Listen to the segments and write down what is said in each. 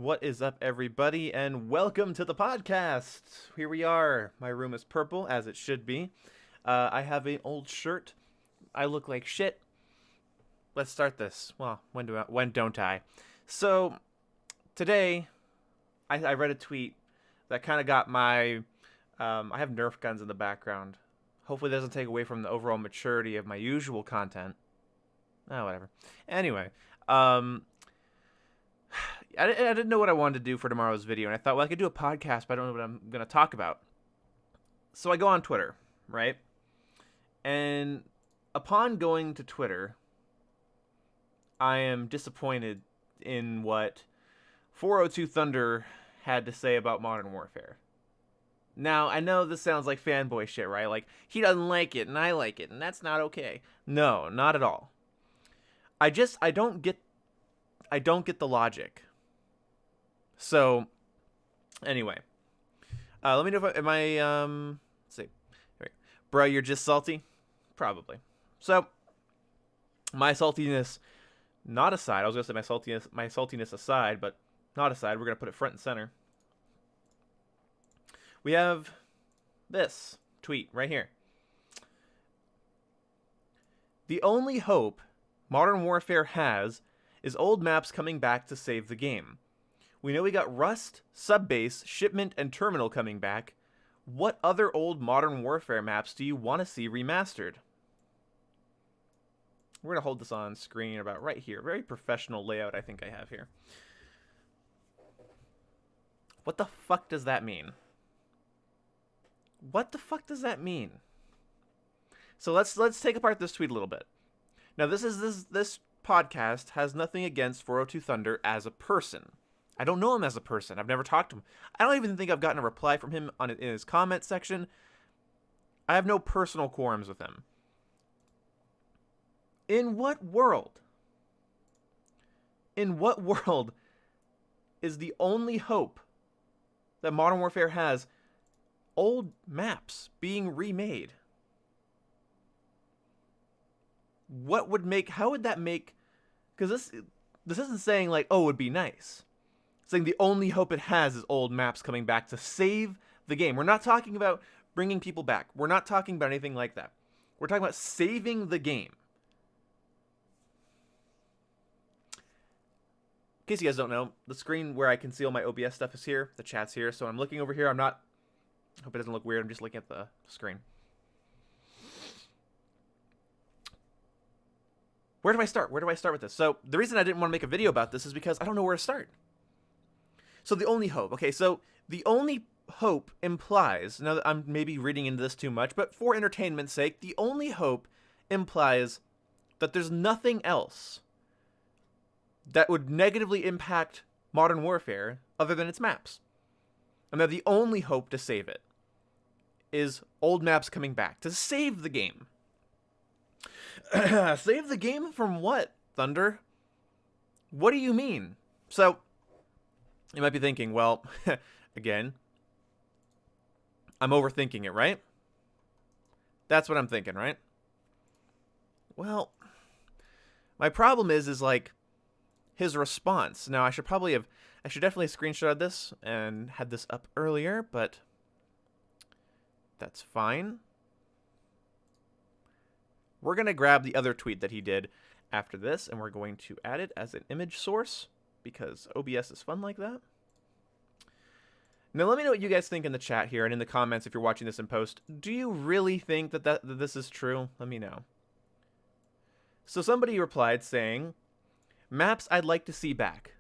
What is up, everybody, and welcome to the podcast. Here we are. My room is purple, as it should be. I have an old shirt. I look like shit. Let's start this. Well, when don't I? So, today, I read a tweet that kind of got my... I have Nerf guns in the background. Hopefully it doesn't take away from the overall maturity of my usual content. Oh, whatever. Anyway, I didn't know what I wanted to do for tomorrow's video, and I thought, well, I could do a podcast, but I don't know what I'm going to talk about. So I go on Twitter, right? And upon going to Twitter, I am disappointed in what 402 Thunder had to say about Modern Warfare. Now, I know this sounds like fanboy shit, right? Like, he doesn't like it, and I like it, and that's not okay. No, not at all. I don't get the logic. So, anyway, let me know if let's see. Bro, you're just salty? Probably. So, my saltiness not aside, I was going to say my saltiness aside, but not aside, we're going to put it front and center. We have this tweet right here. The only hope Modern Warfare has is old maps coming back to save the game. We know we got Rust, Subbase, Shipment, and Terminal coming back. What other old Modern Warfare maps do you want to see remastered? We're going to hold this on screen about right here. Very professional layout I think I have here. What the fuck does that mean? What the fuck does that mean? So let's take apart this tweet a little bit. Now this podcast has nothing against 402 Thunder as a person. I don't know him as a person. I've never talked to him. I don't even think I've gotten a reply from him in his comment section. I have no personal quorums with him. In what world is the only hope that Modern Warfare has old maps being remade? How would that make, because this isn't saying like, oh, it would be nice. It's saying the only hope it has is old maps coming back to save the game. We're not talking about bringing people back. We're not talking about anything like that. We're talking about saving the game. In case you guys don't know, the screen where I conceal my OBS stuff is here. The chat's here. So I'm looking over here. I hope it doesn't look weird. I'm just looking at the screen. Where do I start? Where do I start with this? So the reason I didn't want to make a video about this is because I don't know where to start. So the only hope. Okay, so the only hope implies, now that I'm maybe reading into this too much, but for entertainment's sake, the only hope implies that there's nothing else that would negatively impact Modern Warfare other than its maps. And that the only hope to save it is old maps coming back to save the game. Save the game from what, Thunder? What do you mean? So, you might be thinking, well, again, I'm overthinking it, right? That's what I'm thinking, right? Well, my problem is like, his response. Now, I should definitely have screenshotted this and had this up earlier, but that's fine. We're going to grab the other tweet that he did after this, and we're going to add it as an image source, because OBS is fun like that. Now, let me know what you guys think in the chat here, and in the comments if you're watching this in post. Do you really think that this is true? Let me know. So somebody replied saying, maps I'd like to see back.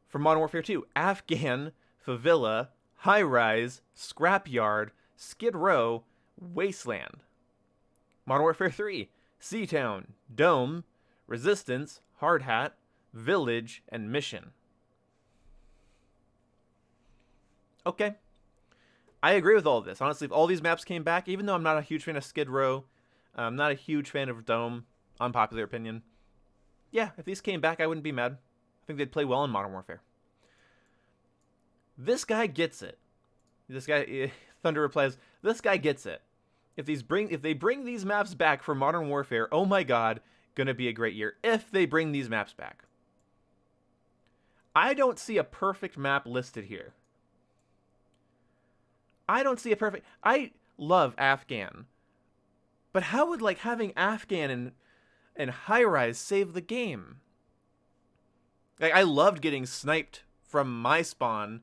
From Modern Warfare 2, Afghan, Favela, High Rise, Scrapyard, Skid Row, Wasteland. Modern Warfare 3, Seatown, Dome, Resistance, Hard Hat, Village, and Mission. Okay. I agree with all of this. Honestly, if all these maps came back, even though I'm not a huge fan of Skid Row, I'm not a huge fan of Dome, unpopular opinion. Yeah, if these came back, I wouldn't be mad. I think they'd play well in Modern Warfare. This guy gets it. Thunder replies, this guy gets it. If they bring these maps back for Modern Warfare, oh my god, gonna be a great year if they bring these maps back. I don't see a perfect map listed here. I don't see a perfect... I love Afghan. But how would, like, having Afghan and high-rise save the game? Like, I loved getting sniped from my spawn,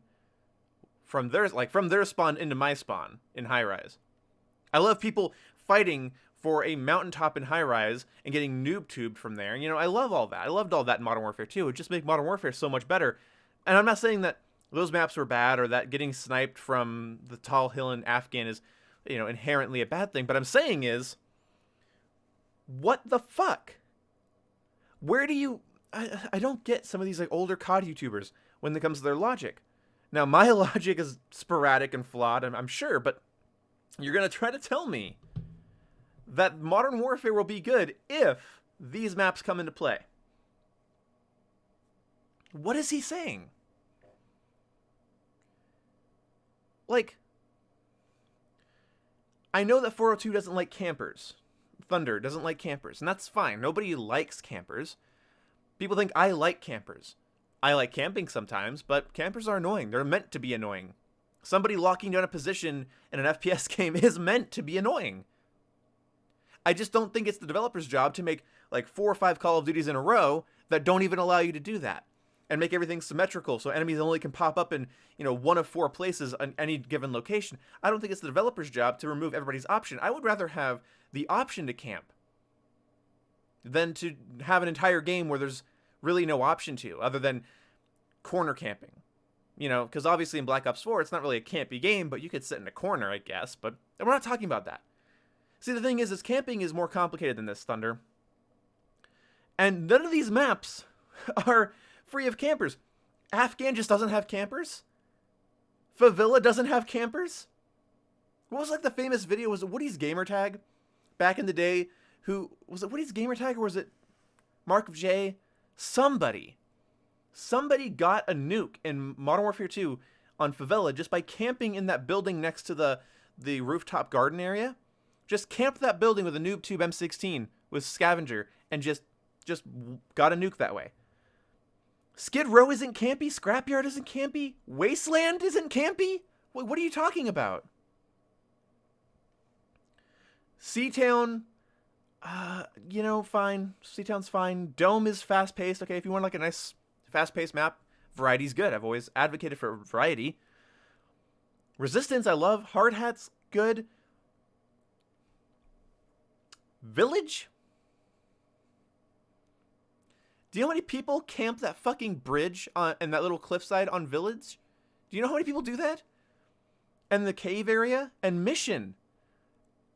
from their spawn into my spawn in high-rise. I love people fighting for a mountaintop in high-rise and getting noob-tubed from there. You know, I love all that. I loved all that in Modern Warfare 2. It would just make Modern Warfare so much better. And I'm not saying that those maps were bad or that getting sniped from the tall hill in Afghan is, you know, inherently a bad thing. But I'm saying is, what the fuck? Where do you... I don't get some of these like older COD YouTubers when it comes to their logic. Now, my logic is sporadic and flawed, I'm sure, but you're going to try to tell me that Modern Warfare will be good if these maps come into play. What is he saying? Like, I know that 402 doesn't like campers. Thunder doesn't like campers, and that's fine. Nobody likes campers. People think I like campers. I like camping sometimes, but campers are annoying. They're meant to be annoying. Somebody locking down a position in an FPS game is meant to be annoying. I just don't think it's the developer's job to make like 4 or 5 Call of Duties in a row that don't even allow you to do that. And make everything symmetrical so enemies only can pop up in, you know, 1 of 4 places on any given location. I don't think it's the developer's job to remove everybody's option. I would rather have the option to camp than to have an entire game where there's really no option to, other than corner camping. You know, because obviously in Black Ops 4, it's not really a campy game, but you could sit in a corner, I guess. But we're not talking about that. See, the thing is camping is more complicated than this, Thunder. And none of these maps are free of campers. Afghan just doesn't have campers. Favilla doesn't have campers. What was like the famous video? Was it Woody's Gamertag back in the day? Who was it? Woody's Gamertag, or was it Mark of J? Somebody got a nuke in Modern Warfare 2 on Favela just by camping in that building next to the rooftop garden area. Just camped that building with a noob tube M16 with scavenger and just got a nuke that way. Skid Row isn't campy. Scrapyard isn't campy. Wasteland isn't campy. What are you talking about? Seatown, you know, fine. Seatown's fine. Dome is fast-paced. Okay, if you want like a nice fast-paced map, variety's good. I've always advocated for variety. Resistance, I love. Hard Hat's good. Village? Do you know how many people camp that fucking bridge and that little cliffside on Village? Do you know how many people do that? And the cave area? And Mission.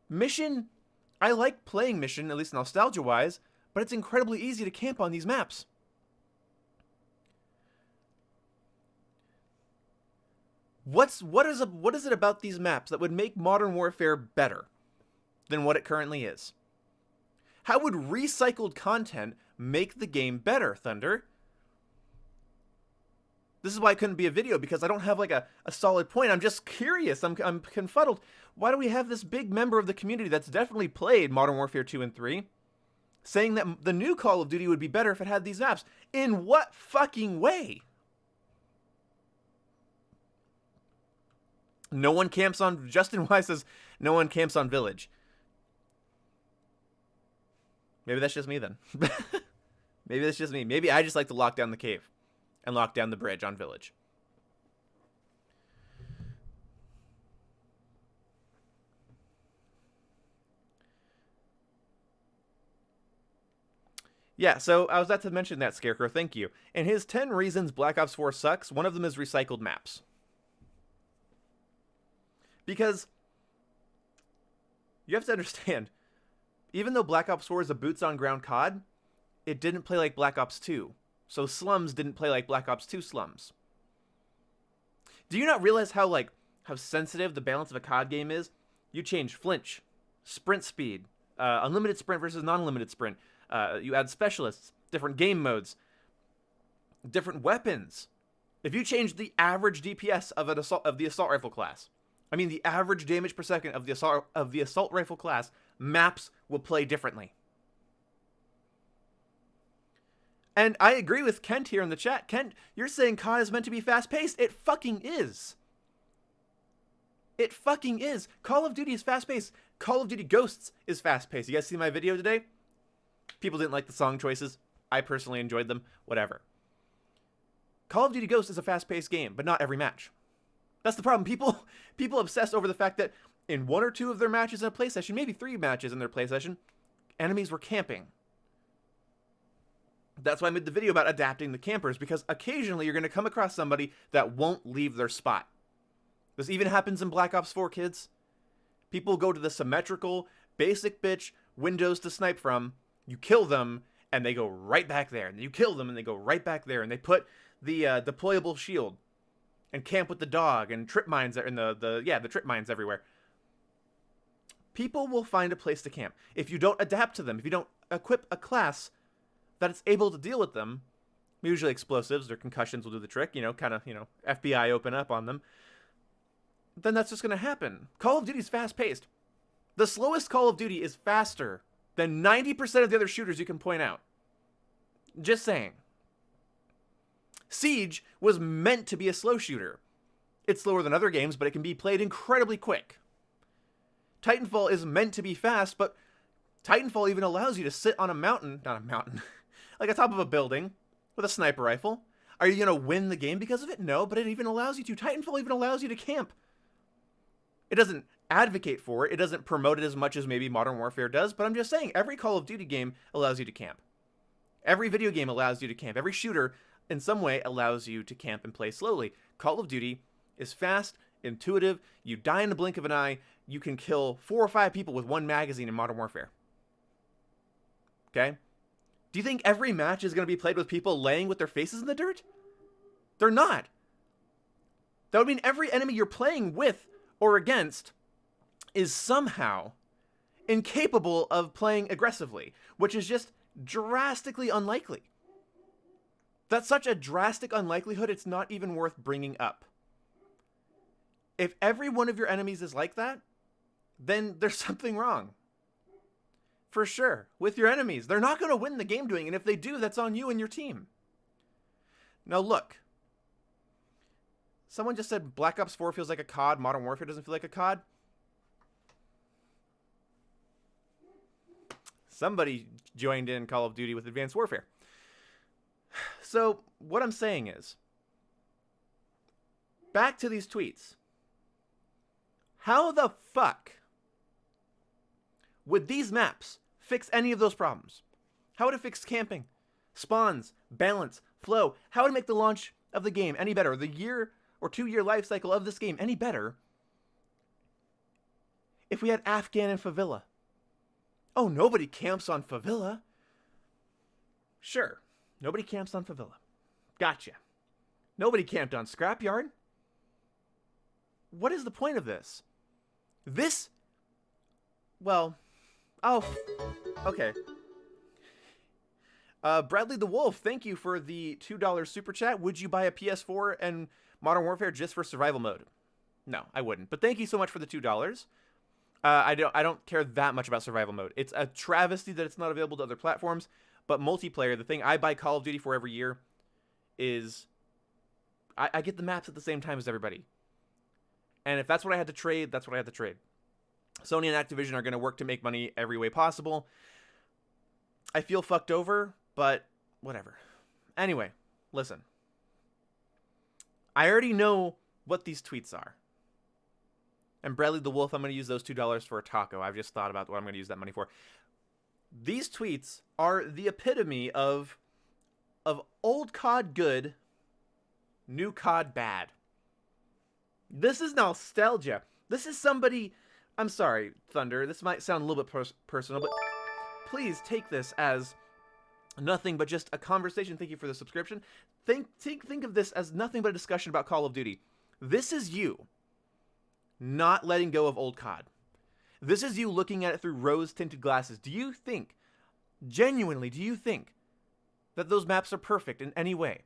Mission, I like playing Mission, at least nostalgia-wise, but it's incredibly easy to camp on these maps. What is it about these maps that would make Modern Warfare better than what it currently is? How would recycled content make the game better, Thunder? This is why it couldn't be a video, because I don't have like a solid point. I'm just curious. I'm confuddled. Why do we have this big member of the community that's definitely played Modern Warfare 2 and 3 saying that the new Call of Duty would be better if it had these maps? In what fucking way? No one camps on... Justin Wise says no one camps on Village. Maybe that's just me then. Maybe that's just me. Maybe I just like to lock down the cave and lock down the bridge on Village. Yeah, so I was about to mention that, Scarecrow. Thank you. In his 10 reasons Black Ops 4 sucks, one of them is recycled maps. Because you have to understand, even though Black Ops 4 is a boots-on-ground COD, it didn't play like Black Ops 2. So Slums didn't play like Black Ops 2 Slums. Do you not realize how sensitive the balance of a COD game is? You change flinch, sprint speed, unlimited sprint versus non-limited sprint. You add specialists, different game modes, different weapons. If you change the average DPS of the assault rifle class, I mean the average damage per second of the assault rifle class, maps will play differently. And I agree with Kent here in the chat. Kent, you're saying COD is meant to be fast-paced. It fucking is. It fucking is. Call of Duty is fast-paced. Call of Duty Ghosts is fast-paced. You guys see my video today? People didn't like the song choices. I personally enjoyed them. Whatever. Call of Duty Ghosts is a fast-paced game, but not every match. That's the problem. People obsess over the fact that in 1 or 2 of their matches in a play session, maybe 3 matches in their play session, enemies were camping. That's why I made the video about adapting the campers, because occasionally you're going to come across somebody that won't leave their spot. This even happens in Black Ops 4, kids. People go to the symmetrical, basic bitch windows to snipe from. You kill them, and they go right back there. And you kill them, and they go right back there. And they put the deployable shield and camp with the dog and trip mines in the trip mines everywhere. People will find a place to camp. If you don't adapt to them, if you don't equip a class that it's able to deal with them, usually explosives or concussions will do the trick, FBI open up on them, then that's just going to happen. Call of Duty is fast-paced. The slowest Call of Duty is faster than 90% of the other shooters you can point out. Just saying. Siege was meant to be a slow shooter. It's slower than other games, but it can be played incredibly quick. Titanfall is meant to be fast, but Titanfall even allows you to sit on a mountain, not a mountain, like on top of a building with a sniper rifle. Are you going to win the game because of it? No, but it even allows you to. Titanfall even allows you to camp. It doesn't advocate for it. It doesn't promote it as much as maybe Modern Warfare does, but I'm just saying, every Call of Duty game allows you to camp. Every video game allows you to camp. Every shooter, in some way, allows you to camp and play slowly. Call of Duty is fast, intuitive, you die in the blink of an eye, you can kill 4 or 5 people with 1 magazine in Modern Warfare. Okay? Do you think every match is going to be played with people laying with their faces in the dirt? They're not. That would mean every enemy you're playing with or against is somehow incapable of playing aggressively, which is just drastically unlikely. That's such a drastic unlikelihood, it's not even worth bringing up. If every one of your enemies is like that, then there's something wrong. For sure. With your enemies. They're not going to win the game doing it, and if they do, that's on you and your team. Now look. Someone just said Black Ops 4 feels like a COD, Modern Warfare doesn't feel like a COD. Somebody joined in Call of Duty with Advanced Warfare. So, what I'm saying is, back to these tweets. How the fuck would these maps fix any of those problems? How would it fix camping, spawns, balance, flow? How would it make the launch of the game any better? The year or 2-year life cycle of this game any better if we had Afghan and Favilla? Oh, nobody camps on Favilla. Sure, nobody camps on Favilla. Gotcha. Nobody camped on Scrapyard. What is the point of this? Okay. Bradley the Wolf, thank you for the $2 super chat. Would you buy a PS4 and Modern Warfare just for survival mode? No, I wouldn't. But thank you so much for the $2. I don't care that much about survival mode. It's a travesty that it's not available to other platforms. But multiplayer, the thing I buy Call of Duty for every year is I get the maps at the same time as everybody. And if that's what I had to trade, that's what I had to trade. Sony and Activision are going to work to make money every way possible. I feel fucked over, but whatever. Anyway, listen. I already know what these tweets are. And Bradley the Wolf, I'm going to use those $2 for a taco. I've just thought about what I'm going to use that money for. These tweets are the epitome of old COD good, new COD bad. This is nostalgia. This is somebody... I'm sorry, Thunder. This might sound a little bit personal, but please take this as nothing but just a conversation. Thank you for the subscription. Think of this as nothing but a discussion about Call of Duty. This is you not letting go of old COD. This is you looking at it through rose-tinted glasses. Do you think, genuinely, do you think that those maps are perfect in any way?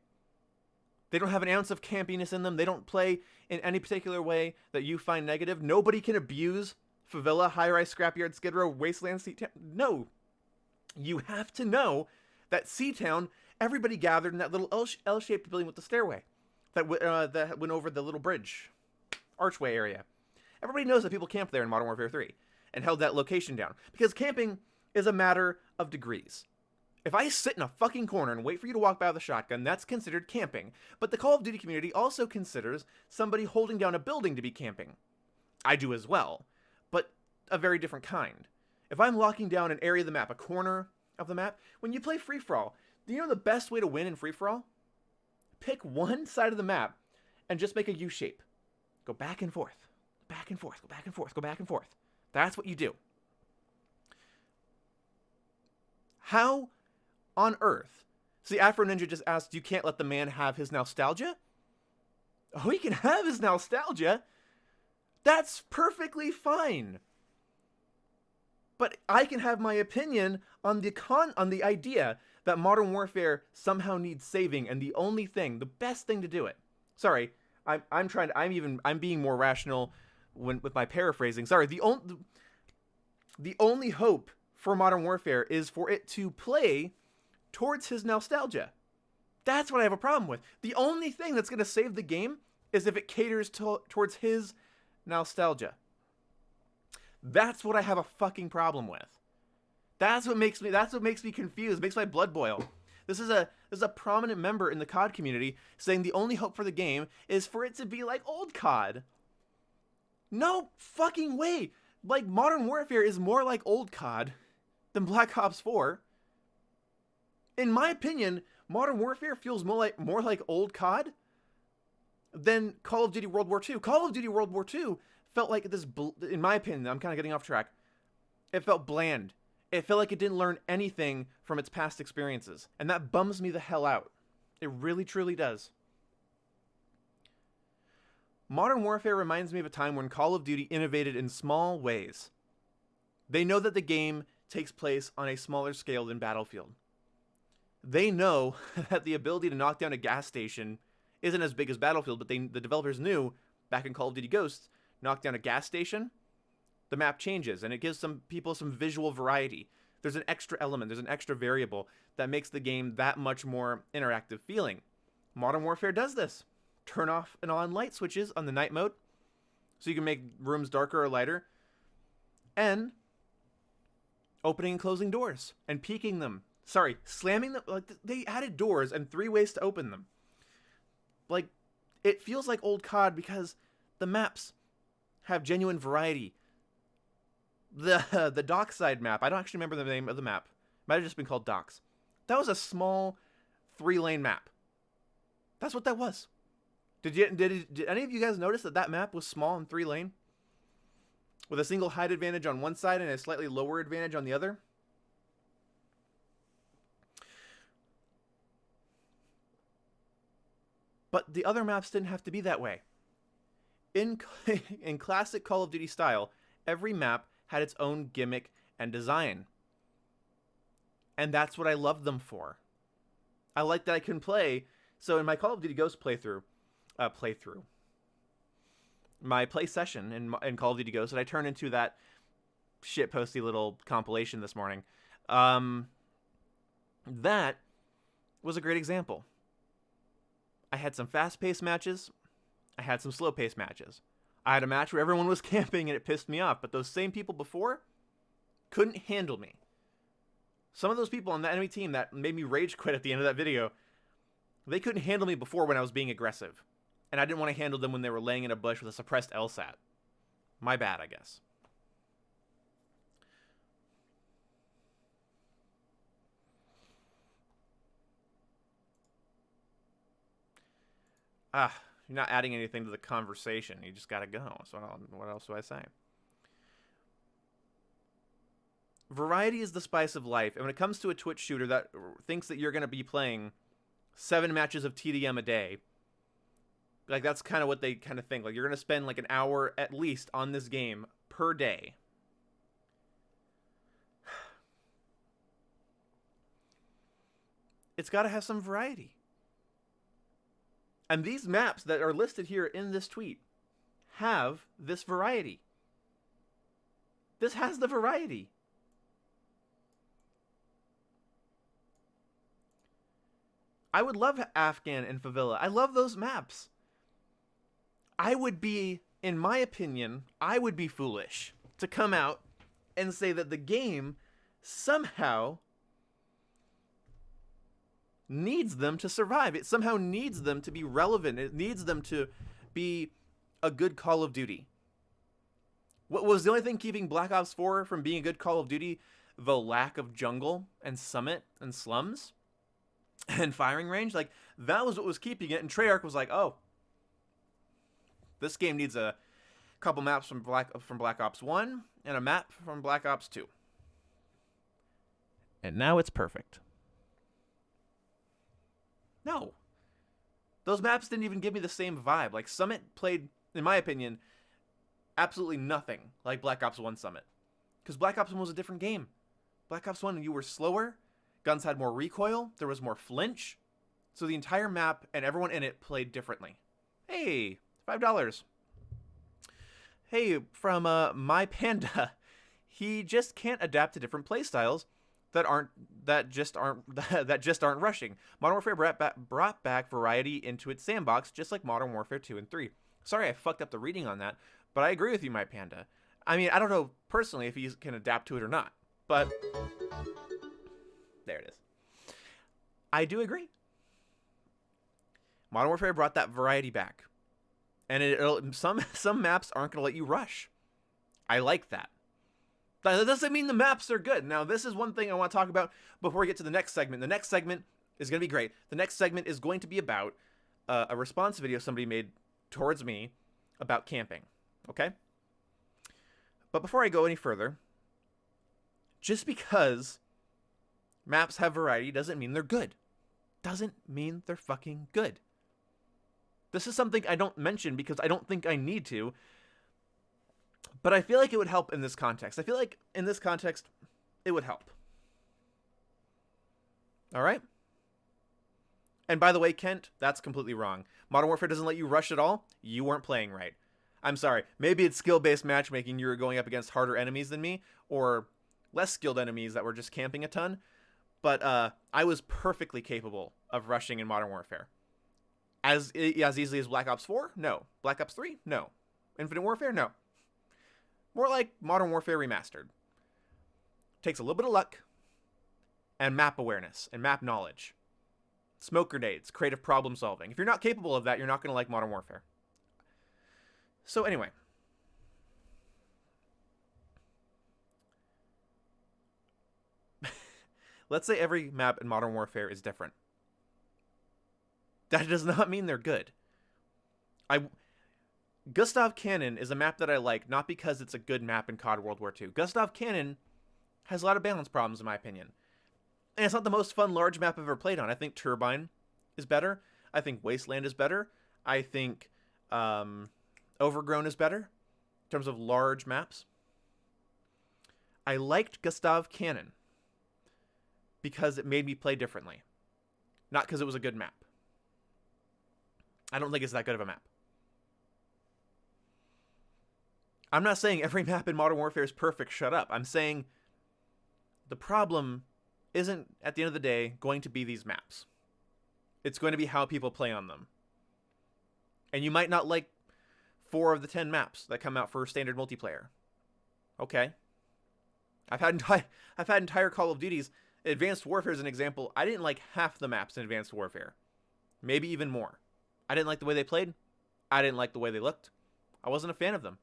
They don't have an ounce of campiness in them. They don't play in any particular way that you find negative. Nobody can abuse Favilla, High-Rise, Scrapyard, Skid Row, Wasteland, Seatown. No. You have to know that Seatown Everybody gathered in that little L-shaped building with the stairway that went over the little bridge, archway area. Everybody knows that people camped there in Modern Warfare 3 and held that location down, because camping is a matter of degrees. If I sit in a fucking corner and wait for you to walk by with a shotgun, that's considered camping. But the Call of Duty community also considers somebody holding down a building to be camping. I do as well, but a very different kind. If I'm locking down an area of the map, a corner of the map, when you play free-for-all, do you know the best way to win in free-for-all? Pick one side of the map and just make a U-shape. Go back and forth, back and forth, go back and forth, go back and forth. That's what you do. How on earth? See, Afro Ninja just asked, you can't let the man have his nostalgia? Oh, he can have his nostalgia. That's perfectly fine. But I can have my opinion on the idea that Modern Warfare somehow needs saving, and the best thing to do it. Sorry, I'm being more rational with my paraphrasing. Sorry, the only hope for Modern Warfare is for it to play towards his nostalgia. That's what I have a problem with. The only thing that's going to save the game is if it caters towards his nostalgia. That's what I have a fucking problem with. That's what makes me confused. It makes my blood boil. This is a prominent member in the COD community saying the only hope for the game is for it to be like old COD. No fucking way. Like, Modern Warfare is more like old COD than Black Ops 4. In my opinion, Modern Warfare feels more like old COD than Call of Duty World War II. Call of Duty World War II felt like this, in my opinion, I'm kind of getting off track. It felt bland. It felt like it didn't learn anything from its past experiences. And that bums me the hell out. It really, truly does. Modern Warfare reminds me of a time when Call of Duty innovated in small ways. They know that the game takes place on a smaller scale than Battlefield. They know that the ability to knock down a gas station isn't as big as Battlefield, but the developers knew back in Call of Duty Ghost, knock down a gas station, the map changes, and it gives some people some visual variety. There's an extra element, there's an extra variable that makes the game that much more interactive feeling. Modern Warfare does this. Turn off and on light switches on the night mode, so you can make rooms darker or lighter, and opening and closing doors, and peeking them. Sorry, slamming them. Like, they added doors and 3 ways to open them. Like, it feels like old COD because the maps have genuine variety. The Dockside map, I don't actually remember the name of the map. Might have just been called Docks. That was a small 3-lane map. That's what that was. Did any of you guys notice that map was small and 3-lane? With a single height advantage on one side and a slightly lower advantage on the other? But the other maps didn't have to be that way. In classic Call of Duty style, every map had its own gimmick and design. And that's what I love them for. I like that I can play. So in my Call of Duty Ghost my play session in Call of Duty Ghost that I turned into that shitposty little compilation this morning, that was a great example. I had some fast-paced matches. I had some slow-paced matches. I had a match where everyone was camping and it pissed me off, but those same people before couldn't handle me. Some of those people on the enemy team that made me rage quit at the end of that video, they couldn't handle me before when I was being aggressive. And I didn't want to handle them when they were laying in a bush with a suppressed LSAT. My bad, I guess. You're not adding anything to the conversation. You just gotta go. So what else do I say? Variety is the spice of life. And when it comes to a Twitch shooter that thinks that you're going to be playing 7 matches of TDM a day, like, that's kind of what they kind of think. Like, you're going to spend like an hour at least on this game per day. It's got to have some variety. And these maps that are listed here in this tweet have this variety. This has the variety. I would love Afghan and Favela. I love those maps. I would be, in my opinion, I would be foolish to come out and say that the game somehow needs them to survive. It somehow needs them to be relevant. It needs them to be a good Call of Duty. What was the only thing keeping Black Ops 4 from being a good Call of Duty? The lack of jungle and summit and slums and firing range. Like, that was what was keeping it. And Treyarch was like, oh, this game needs a couple maps from Black Ops 1 and a map from Black Ops 2. And now it's perfect. No. Those maps didn't even give me the same vibe. Like, Summit played, in my opinion, absolutely nothing like Black Ops 1 Summit. Because Black Ops 1 was a different game. Black Ops 1, you were slower, guns had more recoil, there was more flinch. So the entire map and everyone in it played differently. Hey, $5. Hey, from My Panda. He just can't adapt to different playstyles that just aren't rushing. Modern Warfare brought back variety into its sandbox, just like Modern Warfare 2 and 3. Sorry I fucked up the reading on that, but I agree with you, My Panda. I mean, I don't know personally if he can adapt to it or not, but there it is. I do agree. Modern Warfare brought that variety back. And some maps aren't going to let you rush. I like that. That doesn't mean the maps are good. Now, this is one thing I want to talk about before we get to the next segment. The next segment is going to be great. The next segment is going to be about a response video somebody made towards me about camping. Okay? But before I go any further, just because maps have variety doesn't mean they're good. Doesn't mean they're fucking good. This is something I don't mention because I don't think I need to, but I feel like it would help in this context. I feel like in this context, it would help. All right? And by the way, Kent, that's completely wrong. Modern Warfare doesn't let you rush at all. You weren't playing right. I'm sorry. Maybe it's skill-based matchmaking. You were going up against harder enemies than me, or less skilled enemies that were just camping a ton. But I was perfectly capable of rushing in Modern Warfare. As easily as Black Ops 4? No. Black Ops 3? No. Infinite Warfare? No. More like Modern Warfare Remastered. Takes a little bit of luck, and map awareness, and map knowledge. Smoke grenades, creative problem solving. If you're not capable of that, you're not going to like Modern Warfare. So anyway. Let's say every map in Modern Warfare is different. That does not mean they're good. Gustav Cannon is a map that I like, not because it's a good map in COD World War II. Gustav Cannon has a lot of balance problems, in my opinion. And it's not the most fun large map I've ever played on. I think Turbine is better. I think Wasteland is better. I think Overgrown is better in terms of large maps. I liked Gustav Cannon because it made me play differently. Not because it was a good map. I don't think it's that good of a map. I'm not saying every map in Modern Warfare is perfect, shut up. I'm saying the problem isn't, at the end of the day, going to be these maps. It's going to be how people play on them. And you might not like 4 of the 10 maps that come out for standard multiplayer. Okay. I've had entire Call of Duties. Advanced Warfare is an example. I didn't like half the maps in Advanced Warfare. Maybe even more. I didn't like the way they played. I didn't like the way they looked. I wasn't a fan of them.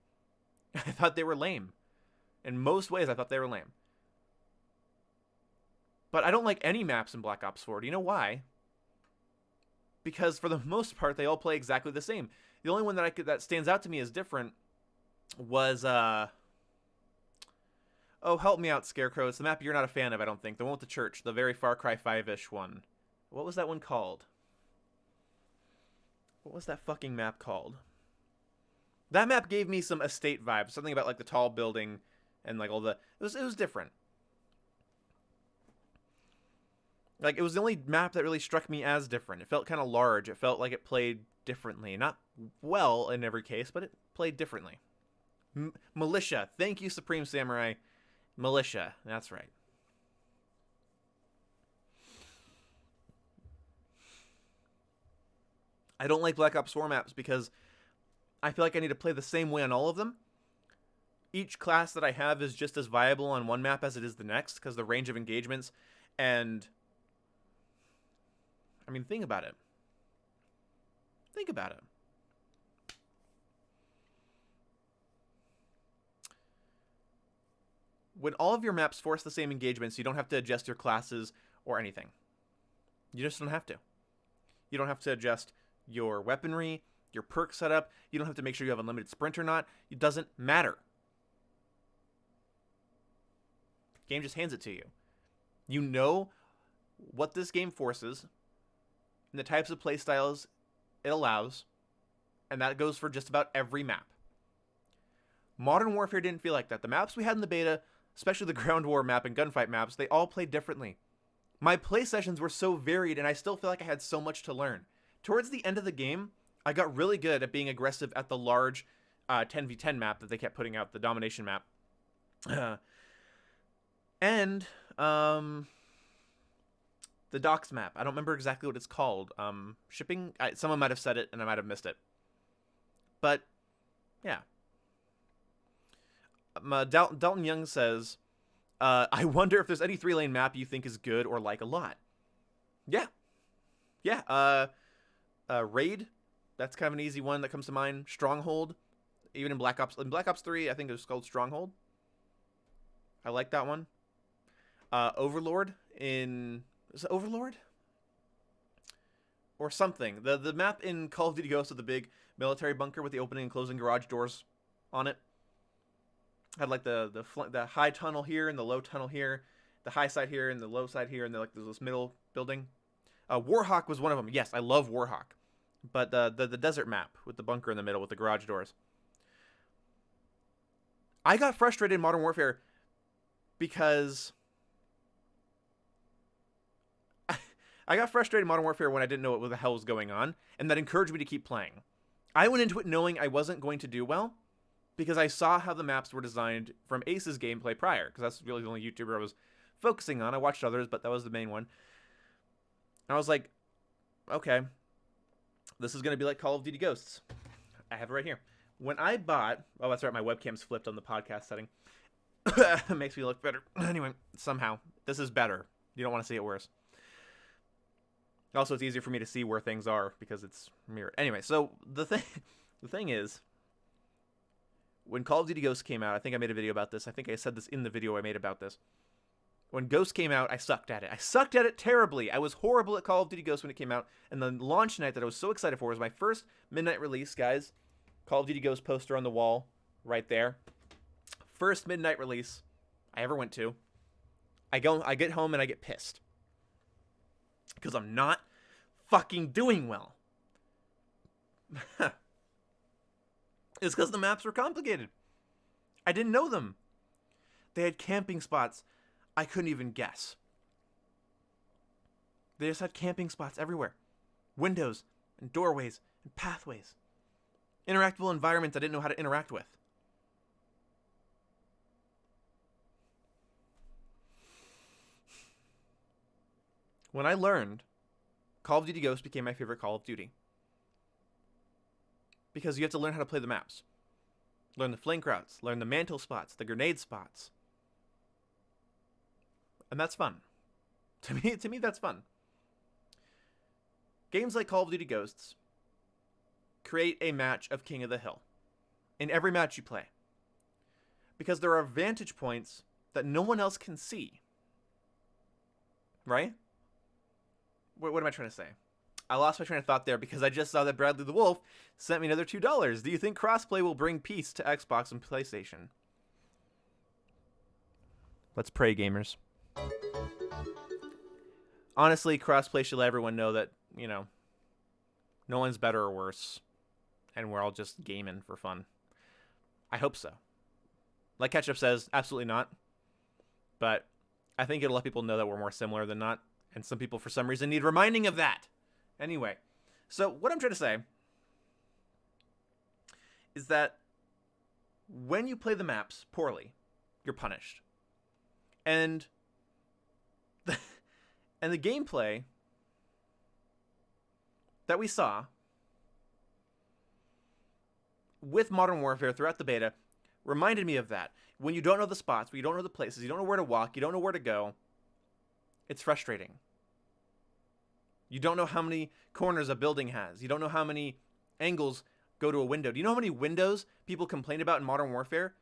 I thought they were lame. In most ways, I thought they were lame. But I don't like any maps in Black Ops 4. Do you know why? Because for the most part, they all play exactly the same. The only one that stands out to me as different was oh, help me out, Scarecrow. It's the map you're not a fan of, I don't think. The one with the church, the very Far Cry 5-ish one. What was that one called? What was that fucking map called? That map gave me some estate vibes. Something about like the tall building and like all the... It was different. Like, it was the only map that really struck me as different. It felt kind of large. It felt like it played differently. Not well in every case, but it played differently. Militia. Thank you, Supreme Samurai. Militia. That's right. I don't like Black Ops 4 maps because I feel like I need to play the same way on all of them. Each class that I have is just as viable on one map as it is the next because the range of engagements and... I mean, think about it. Think about it. When all of your maps force the same engagements, you don't have to adjust your classes or anything. You just don't have to. You don't have to adjust your weaponry, your perk setup. You don't have to make sure you have unlimited sprint or not. It doesn't matter. Game just hands it to you. You know what this game forces and the types of playstyles it allows, and that goes for just about every map. Modern Warfare didn't feel like that. The maps we had in the beta, especially the ground war map and gunfight maps, they all played differently. My play sessions were so varied, and I still feel like I had so much to learn. Towards the end of the game, I got really good at being aggressive at the large 10v10 map that they kept putting out, the domination map. And the docks map. I don't remember exactly what it's called. Shipping? Someone might have said it, and I might have missed it. But, yeah. Dalton Young says, I wonder if there's any 3-lane map you think is good or like a lot. Yeah. Yeah. Raid. That's kind of an easy one that comes to mind. Stronghold. Even in Black Ops 3, I think it was called Stronghold. I like that one. Overlord in... Is it Overlord? Or something. The map in Call of Duty Ghost with the big military bunker with the opening and closing garage doors on it. Had like the high tunnel here and the low tunnel here. The high side here and the low side here. And then like there's this middle building. Warhawk was one of them. Yes, I love Warhawk. But the desert map with the bunker in the middle with the garage doors. I got frustrated in Modern Warfare because... I got frustrated in Modern Warfare when I didn't know what the hell was going on, and that encouraged me to keep playing. I went into it knowing I wasn't going to do well, because I saw how the maps were designed from Ace's gameplay prior, because that's really the only YouTuber I was focusing on. I watched others, but that was the main one. And I was like, okay, this is going to be like Call of Duty Ghosts. I have it right here. When I bought... Oh, that's right, my webcam's flipped on the podcast setting. It makes me look better. Anyway, somehow, this is better. You don't want to see it worse. Also, it's easier for me to see where things are because it's mirrored. Anyway, so the thing is, when Call of Duty Ghost came out, I think I made a video about this. I think I said this in the video I made about this. When Ghost came out, I sucked at it. I sucked at it terribly. I was horrible at Call of Duty Ghost when it came out. And the launch night that I was so excited for was my first midnight release, guys. Call of Duty Ghost poster on the wall right there. First midnight release I ever went to. I get home and I get pissed. Because I'm not fucking doing well. It's because the maps were complicated. I didn't know them. They had camping spots I couldn't even guess. They just had camping spots everywhere. Windows and doorways and pathways. Interactable environments I didn't know how to interact with. When I learned, Call of Duty Ghost became my favorite Call of Duty. Because you have to learn how to play the maps. Learn the flank routes, learn the mantle spots, the grenade spots. And that's fun. To me, that's fun. Games like Call of Duty Ghosts create a match of King of the Hill in every match you play. Because there are vantage points that no one else can see. Right? What am I trying to say? I lost my train of thought there because I just saw that Bradley the Wolf sent me another $2. Do you think crossplay will bring peace to Xbox and PlayStation? Let's pray, gamers. Honestly, crossplay should let everyone know that, you know, no one's better or worse, and we're all just gaming for fun. I hope so. Like Ketchup says, absolutely not. But I think it'll let people know that we're more similar than not. And some people, for some reason, need reminding of that. Anyway, so what I'm trying to say is that when you play the maps poorly, you're punished. And the gameplay that we saw with Modern Warfare throughout the beta reminded me of that. When you don't know the spots, when you don't know the places, you don't know where to walk, you don't know where to go, it's frustrating. You don't know how many corners a building has. You don't know how many angles go to a window. Do you know how many windows people complain about in Modern Warfare?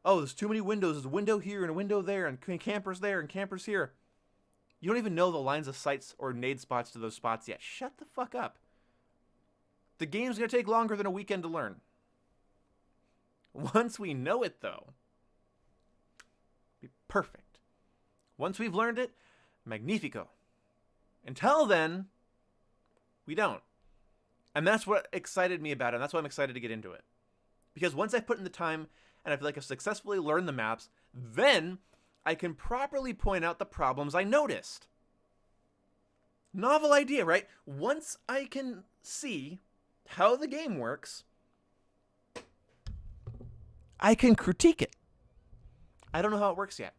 Oh, there's too many windows. There's a window here and a window there and campers there and campers here. You don't even know the lines of sights or nade spots to those spots yet. Shut the fuck up. The game's going to take longer than a weekend to learn. Once we know it, though, be perfect. Once we've learned it, magnifico. Until then, we don't. And that's what excited me about it. And that's why I'm excited to get into it. Because once I put in the time and I feel like I've successfully learned the maps, then I can properly point out the problems I noticed. Novel idea, right? Once I can see how the game works, I can critique it. I don't know how it works yet.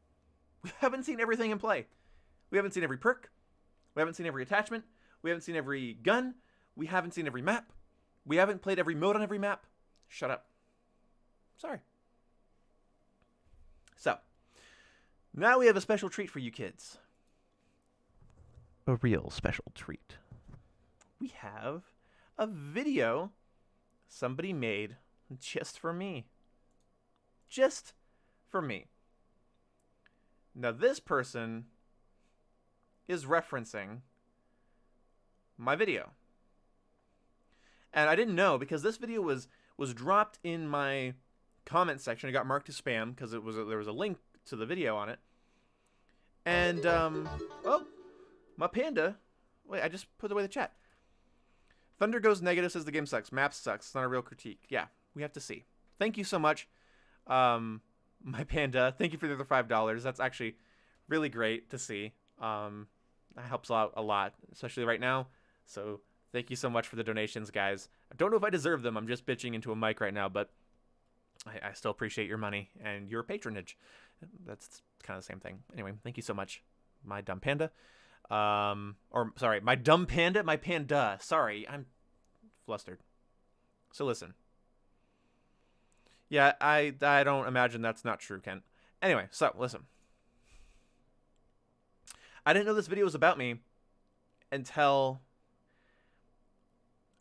We haven't seen everything in play. We haven't seen every perk. We haven't seen every attachment. We haven't seen every gun. We haven't seen every map. We haven't played every mode on every map. Shut up. Sorry. So, now we have a special treat for you kids. A real special treat. We have a video somebody made just for me. Just for me. Now this person is referencing my video. And I didn't know because this video was dropped in my comment section. It got marked as spam because there was a link to the video on it. And oh, my panda. Wait, I just put away the chat. Thunder goes negative, says the game sucks. Maps sucks. It's not a real critique. Yeah, we have to see. Thank you so much, my panda. Thank you for the other $5. That's actually really great to see. That helps out a lot, especially right now. So thank you so much for the donations, guys. I don't know if I deserve them. I'm just bitching into a mic right now, but I still appreciate your money and your patronage. That's kind of the same thing. Anyway, thank you so much, my dumb panda. Or sorry, my dumb panda, my panda. Sorry, I'm flustered. So listen. Yeah, I don't imagine that's not true, Kent. Anyway, so listen. I didn't know this video was about me until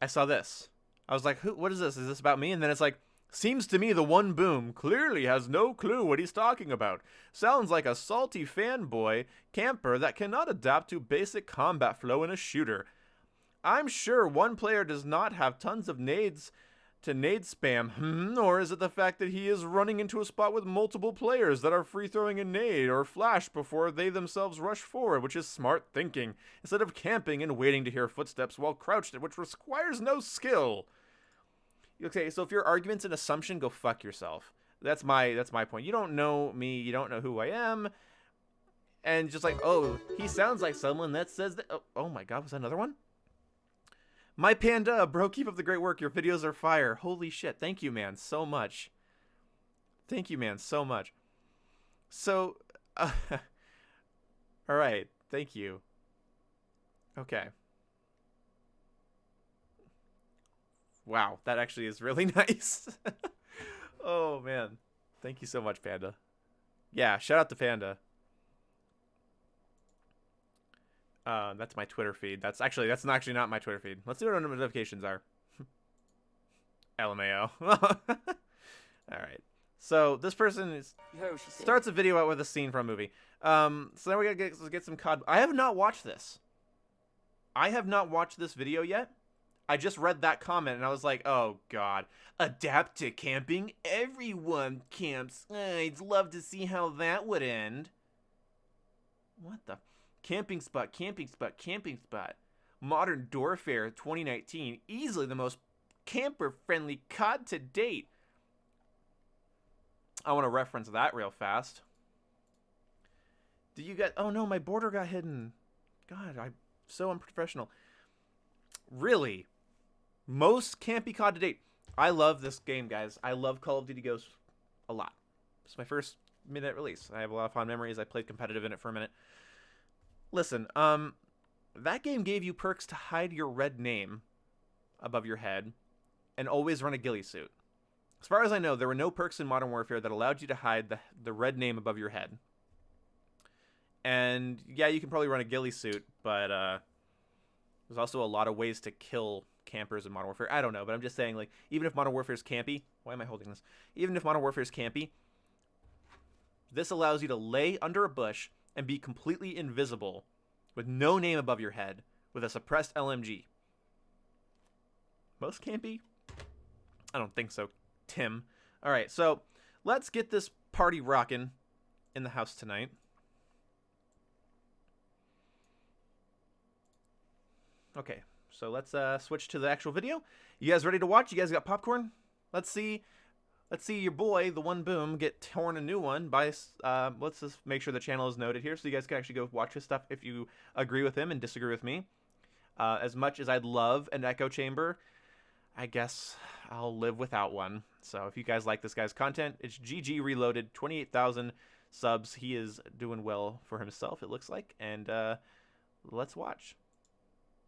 I saw this. I was like, what is this? Is this about me? And then it's like, seems to me the one boom clearly has no clue what he's talking about. Sounds like a salty fanboy camper that cannot adapt to basic combat flow in a shooter. I'm sure one player does not have tons of nades to nade spam, or is it the fact that he is running into a spot with multiple players that are free throwing a nade or flash before they themselves rush forward, which is smart thinking, instead of camping and waiting to hear footsteps while crouched, which requires no skill. Okay, so if your argument's an assumption, go fuck yourself. That's my point. You don't know me, you don't know who I am, and just like, oh, he sounds like someone that says that. Oh my god, was that another one? My panda, bro, keep up the great work. Your videos are fire. Holy shit. Thank you, man, so much. Thank you, man, so much. So, all right. Thank you. Okay. Wow, that actually is really nice. Oh, man. Thank you so much, Panda. Yeah, shout out to Panda. That's my Twitter feed. That's actually not my Twitter feed. Let's see what our notifications are. LMAO. All right. So this person starts a video out with a scene from a movie. So then we gotta get some COD. I have not watched this. I have not watched this video yet. I just read that comment and I was like, oh god. Adapt to camping? Everyone camps. I'd love to see how that would end. What the? Camping spot, camping spot, camping spot. Modern Warfare 2019. Easily the most camper-friendly COD to date. I want to reference that real fast. Did you get... Oh no, my border got hidden. God, I'm so unprofessional. Really? Most campy COD to date. I love this game, guys. I love Call of Duty Ghost a lot. It's my first midnight release. I have a lot of fond memories. I played competitive in it for a minute. Listen, that game gave you perks to hide your red name above your head and always run a ghillie suit. As far as I know, there were no perks in Modern Warfare that allowed you to hide the red name above your head. And yeah, you can probably run a ghillie suit, but there's also a lot of ways to kill campers in Modern Warfare. I don't know, but I'm just saying, like, even if Modern Warfare is campy, why am I holding this? Even if Modern Warfare is campy, this allows you to lay under a bush and be completely invisible with no name above your head with a suppressed LMG. Most campy? I don't think so, Tim. All right, so let's get this party rocking in the house tonight. Okay, so let's switch to the actual video. You guys ready to watch? You guys got popcorn? Let's see your boy, the One Boom, get torn a new one by, let's just make sure the channel is noted here so you guys can actually go watch his stuff if you agree with him and disagree with me. As much as I'd love an echo chamber, I guess I'll live without one. So if you guys like this guy's content, it's GG Reloaded, 28,000 subs. He is doing well for himself, it looks like, and let's watch.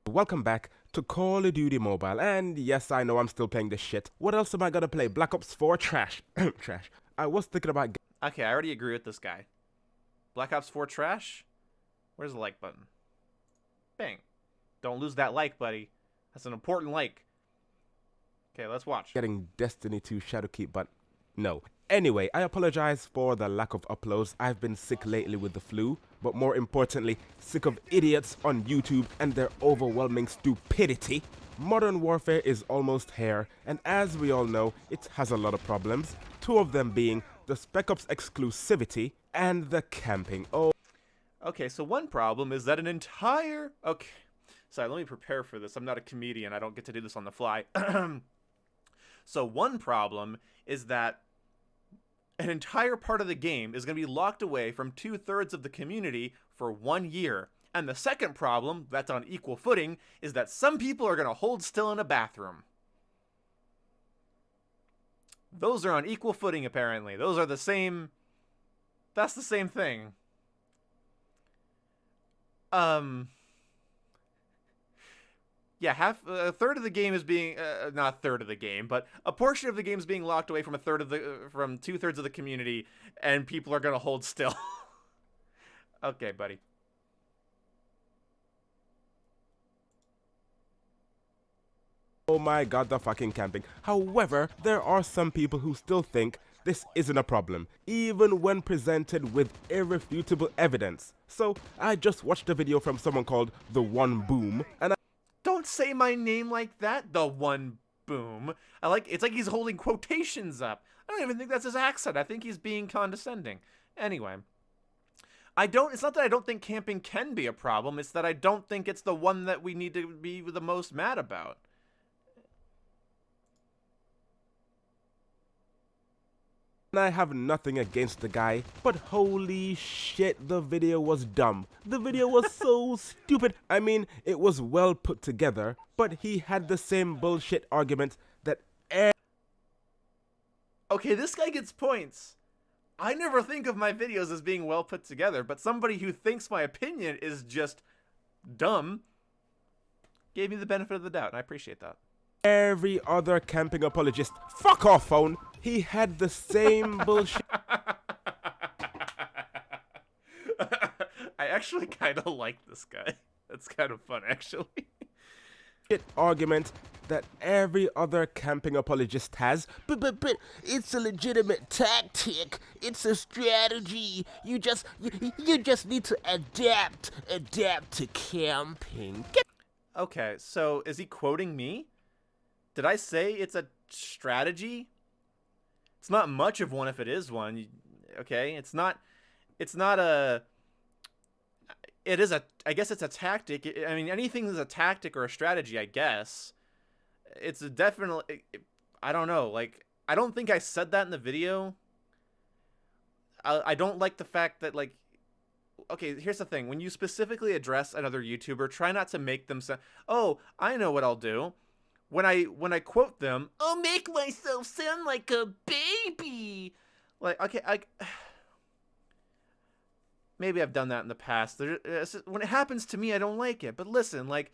Welcome back to Call of Duty Mobile, and yes, I know I'm still playing this shit. What else am I gonna play? Black Ops 4 trash. Trash. I was thinking about... Okay, I already agree with this guy. Black Ops 4 trash? Where's the like button? Bang. Don't lose that like, buddy. That's an important like. Okay, let's watch. Getting Destiny 2 Shadowkeep, but no. Anyway, I apologize for the lack of uploads. I've been sick lately with the flu, but more importantly, sick of idiots on YouTube and their overwhelming stupidity. Modern Warfare is almost here, and as we all know, it has a lot of problems. Two of them being the Spec Ops exclusivity and the camping. Oh. Okay, so one problem is that an entire... Okay, sorry, let me prepare for this. I'm not a comedian. I don't get to do this on the fly. So one problem is that an entire part of the game is going to be locked away from 2/3 of the community for 1 year. And the second problem, that's on equal footing, is that some people are going to hold still in a bathroom. Those are on equal footing, apparently. Those are the same... That's the same thing. Yeah, a third of the game is being not a third of the game, but a portion of the game is being locked away from from 2/3 of the community, and people are gonna hold still. Okay, buddy. Oh my god, the fucking camping. However, there are some people who still think this isn't a problem, even when presented with irrefutable evidence. So I just watched a video from someone called The One Boom, and Don't say my name like that, The One Boom. It's like he's holding quotations up. I don't even think that's his accent. I think he's being condescending. Anyway, it's not that I don't think camping can be a problem, it's that I don't think it's the one that we need to be the most mad about. I have nothing against the guy, but holy shit, the video was dumb. The video was so stupid. I mean, it was well put together, but he had the same bullshit argument that... Okay, this guy gets points. I never think of my videos as being well put together, but somebody who thinks my opinion is just dumb gave me the benefit of the doubt, and I appreciate that. Every other camping apologist, fuck off, phone. He had the same bullshit. I actually kind of like this guy. That's kind of fun, actually. Argument that every other camping apologist has. But it's a legitimate tactic. It's a strategy. You just need to adapt to camping. Okay, so is he quoting me? Did I say it's a strategy? It's not much of one if it is one. Okay, it is I guess it's a tactic. I mean, anything is a tactic or a strategy, I guess. It's a definitely, I don't know, like, I don't think I said that in the video. I don't like the fact that, like, okay, here's the thing. When you specifically address another YouTuber, try not to make them say, oh, I know what I'll do. When I quote them, I'll make myself sound like a baby. Like, okay, maybe I've done that in the past. When it happens to me, I don't like it. But listen, like,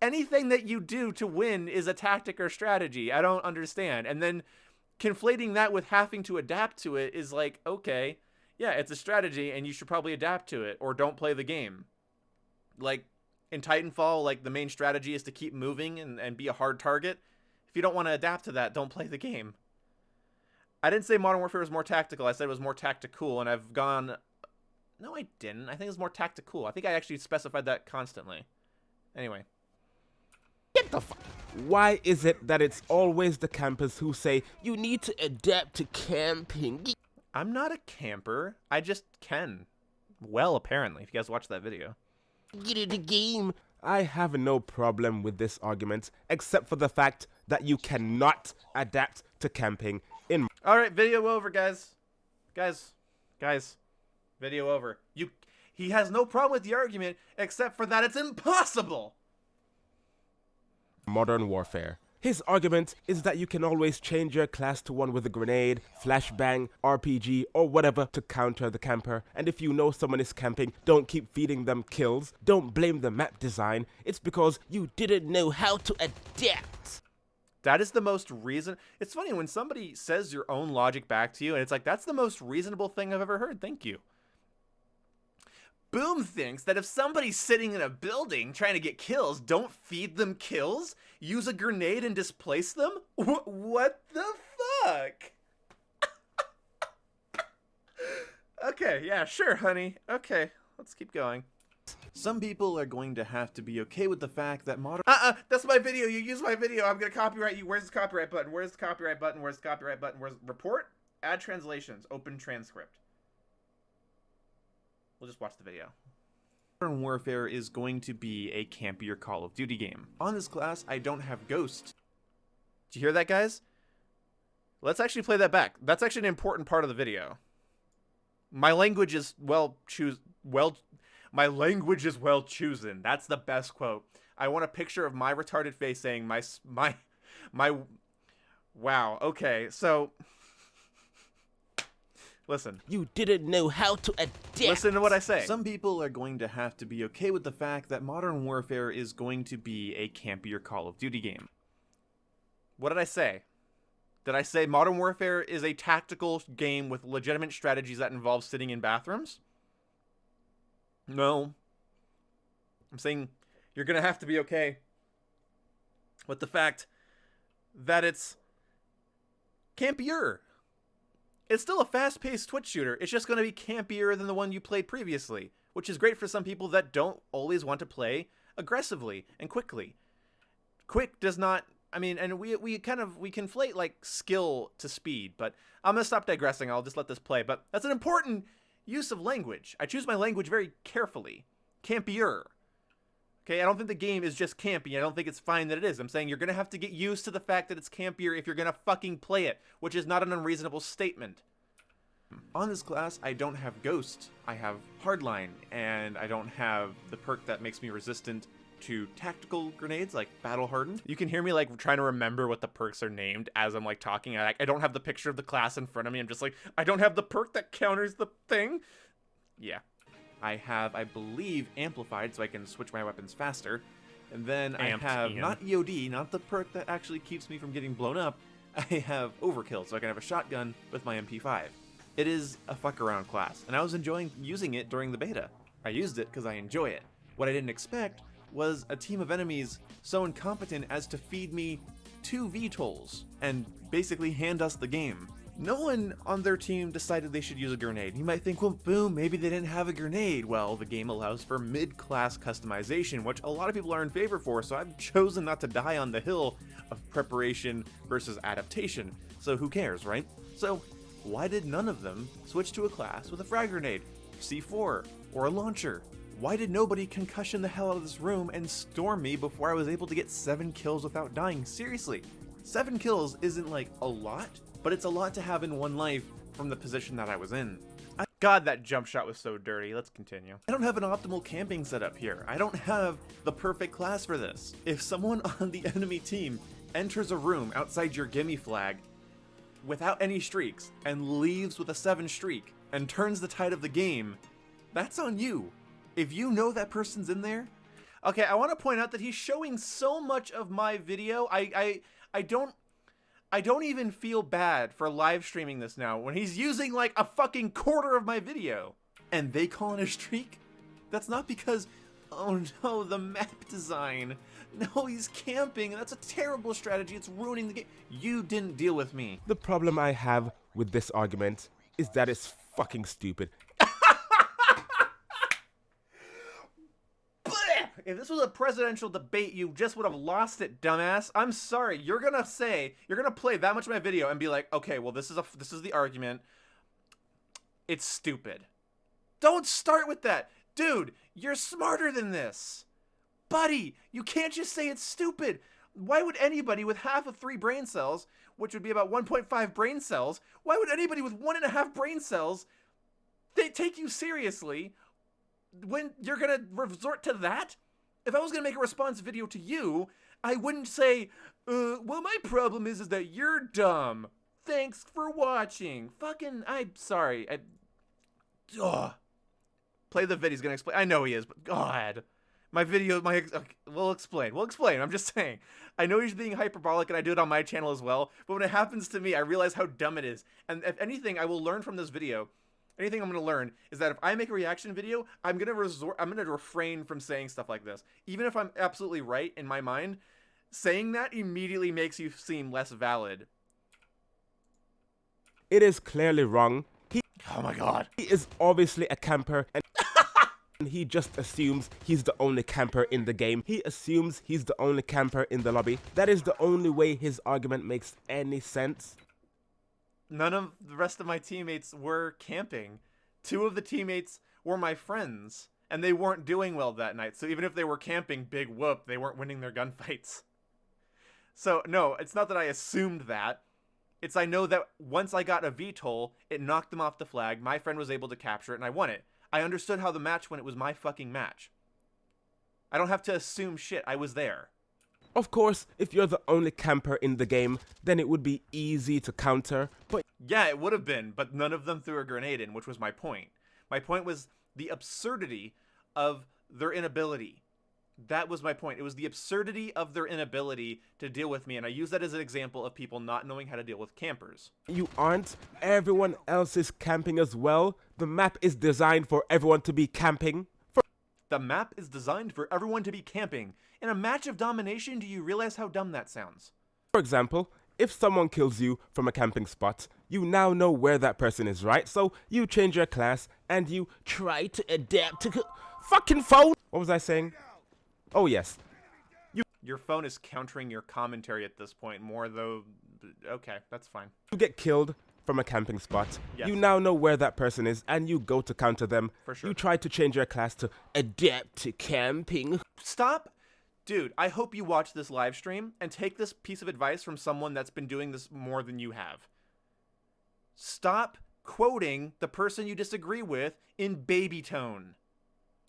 anything that you do to win is a tactic or strategy. I don't understand. And then conflating that with having to adapt to it is like, okay, yeah, it's a strategy and you should probably adapt to it or don't play the game. Like in Titanfall, like the main strategy is to keep moving and be a hard target. If you don't want to adapt to that, don't play the game. I didn't say Modern Warfare was more tactical. I said it was more tactical, and I've gone... No, I didn't. I think it was more tactical. I think I actually specified that constantly. Anyway. Get the fuck. Why is it that it's always the campers who say, You need to adapt to camping. I'm not a camper. I just can. Well, apparently, if you guys watched that video. Get in the game. I have no problem with this argument, except for the fact that you cannot adapt to camping in... Alright, video over, guys. Guys. Video over. He has no problem with the argument, except for that it's impossible! Modern Warfare. His argument is that you can always change your class to one with a grenade, flashbang, RPG, or whatever to counter the camper. And if you know someone is camping, don't keep feeding them kills. Don't blame the map design. It's because you didn't know how to adapt. That is the most reason. It's funny when somebody says your own logic back to you, and it's like, that's the most reasonable thing I've ever heard. Thank you. Boom thinks that if somebody's sitting in a building trying to get kills, don't feed them kills? Use a grenade and displace them? What the fuck? Okay, yeah, sure, honey. Okay, let's keep going. Some people are going to have to be okay with the fact that modern... That's my video. You use my video. I'm going to copyright you. Where's the copyright button? Where's the copyright button? Where's the copyright button? Where's report? Add translations. Open transcript. We'll just watch the video. Modern Warfare is going to be a campier Call of Duty game. On this class, I don't have Ghost. Did you hear that, guys? Let's actually play that back. That's actually an important part of the video. My language is my language is well chosen. That's the best quote. I want a picture of my retarded face saying my wow. Okay, so listen. You didn't know how to adapt. Listen to what I say. Some people are going to have to be okay with the fact that Modern Warfare is going to be a campier Call of Duty game. What did I say? Did I say Modern Warfare is a tactical game with legitimate strategies that involve sitting in bathrooms? No. I'm saying you're going to have to be okay with the fact that it's campier. It's still a fast-paced Twitch shooter. It's just going to be campier than the one you played previously, which is great for some people that don't always want to play aggressively and quickly. Quick does not... I mean, and we conflate, like, skill to speed, but I'm going to stop digressing. I'll just let this play. But that's an important use of language. I choose my language very carefully. Campier. Okay, I don't think the game is just campy. I don't think it's fine that it is. I'm saying you're going to have to get used to the fact that it's campier if you're going to fucking play it, which is not an unreasonable statement. On this class, I don't have Ghost. I have Hardline, and I don't have the perk that makes me resistant to tactical grenades, like Battle Hardened. You can hear me, like, trying to remember what the perks are named as I'm, like, talking. I don't have the picture of the class in front of me. I'm just like, I don't have the perk that counters the thing. Yeah. I have, I believe, Amplified, so I can switch my weapons faster. And then I have, not EOD, not the perk that actually keeps me from getting blown up. I have Overkill, so I can have a shotgun with my MP5. It is a fuck-around class, and I was enjoying using it during the beta. I used it because I enjoy it. What I didn't expect was a team of enemies so incompetent as to feed me 2 VTOLs and basically hand us the game. No one on their team decided they should use a grenade. You might think, well, boom, maybe they didn't have a grenade. Well, the game allows for mid-class customization, which a lot of people are in favor for, so I've chosen not to die on the hill of preparation versus adaptation. So who cares, right? So why did none of them switch to a class with a frag grenade, C4, or a launcher? Why did nobody concussion the hell out of this room and storm me before I was able to get 7 kills without dying? Seriously, 7 kills isn't like a lot, but it's a lot to have in one life from the position that I was in. God, that jump shot was so dirty. Let's continue. I don't have an optimal camping setup here. I don't have the perfect class for this. If someone on the enemy team enters a room outside your gimme flag without any streaks and leaves with a 7 streak and turns the tide of the game, that's on you. If you know that person's in there, Okay, I want to point out that he's showing so much of my video. I don't even feel bad for live streaming this now when he's using like a fucking quarter of my video. And they call it a streak? That's not because, oh no, the map design. No, he's camping. That's a terrible strategy. It's ruining the game. You didn't deal with me. The problem I have with this argument is that it's fucking stupid. If this was a presidential debate, you just would have lost it, dumbass. I'm sorry. You're gonna play that much of my video and be like, okay, well, this is the argument. It's stupid. Don't start with that. Dude, you're smarter than this. Buddy, you can't just say it's stupid. Why would anybody with half of 3 brain cells, which would be about 1.5 brain cells, why would anybody with 1.5 brain cells take you seriously when you're gonna resort to that? If I was gonna make a response video to you, I wouldn't say, well, my problem is that you're dumb. Thanks for watching. Fucking, I'm sorry. Play the video. He's gonna explain. I know he is, but God. My video, okay, we'll explain. I'm just saying. I know he's being hyperbolic, and I do it on my channel as well, but when it happens to me, I realize how dumb it is. And if anything, I will learn from this video. Anything I'm going to learn is that if I make a reaction video, I'm going to refrain from saying stuff like this. Even if I'm absolutely right in my mind, saying that immediately makes you seem less valid. It is clearly wrong. Oh my God. He is obviously a camper, and he just assumes he's the only camper in the game. He assumes he's the only camper in the lobby. That is the only way his argument makes any sense. None of the rest of my teammates were camping. 2 of the teammates were my friends, and they weren't doing well that night. So even if they were camping, big whoop, they weren't winning their gunfights. So no, it's not that I assumed that. It's I know that once I got a VTOL, it knocked them off the flag, my friend was able to capture it, and I won it. I understood how the match went. It was my fucking match. I don't have to assume shit. I was there. Of course, if you're the only camper in the game, then it would be easy to counter, but yeah, it would have been, but none of them threw a grenade in, which was my point. My point was the absurdity of their inability. That was my point. It was the absurdity of their inability to deal with me, and I use that as an example of people not knowing how to deal with campers. you aren't. Everyone else is camping as well. The map is designed for everyone to be camping. The map is designed for everyone to be camping. In a match of domination, do you realize how dumb that sounds? For example, if someone kills you from a camping spot, you now know where that person is, right? So you change your class and you Try to adapt to... fucking phone! What was I saying? Oh yes. Your phone is countering your commentary at this point more, though. Okay, that's fine. You get killed from a camping spot. Yes. You now know where that person is and you go to counter them. For sure. You try to change your class to Adapt to camping. Stop. Dude, I hope you watch this live stream and take this piece of advice from someone that's been doing this more than you have. Stop quoting the person you disagree with in baby tone.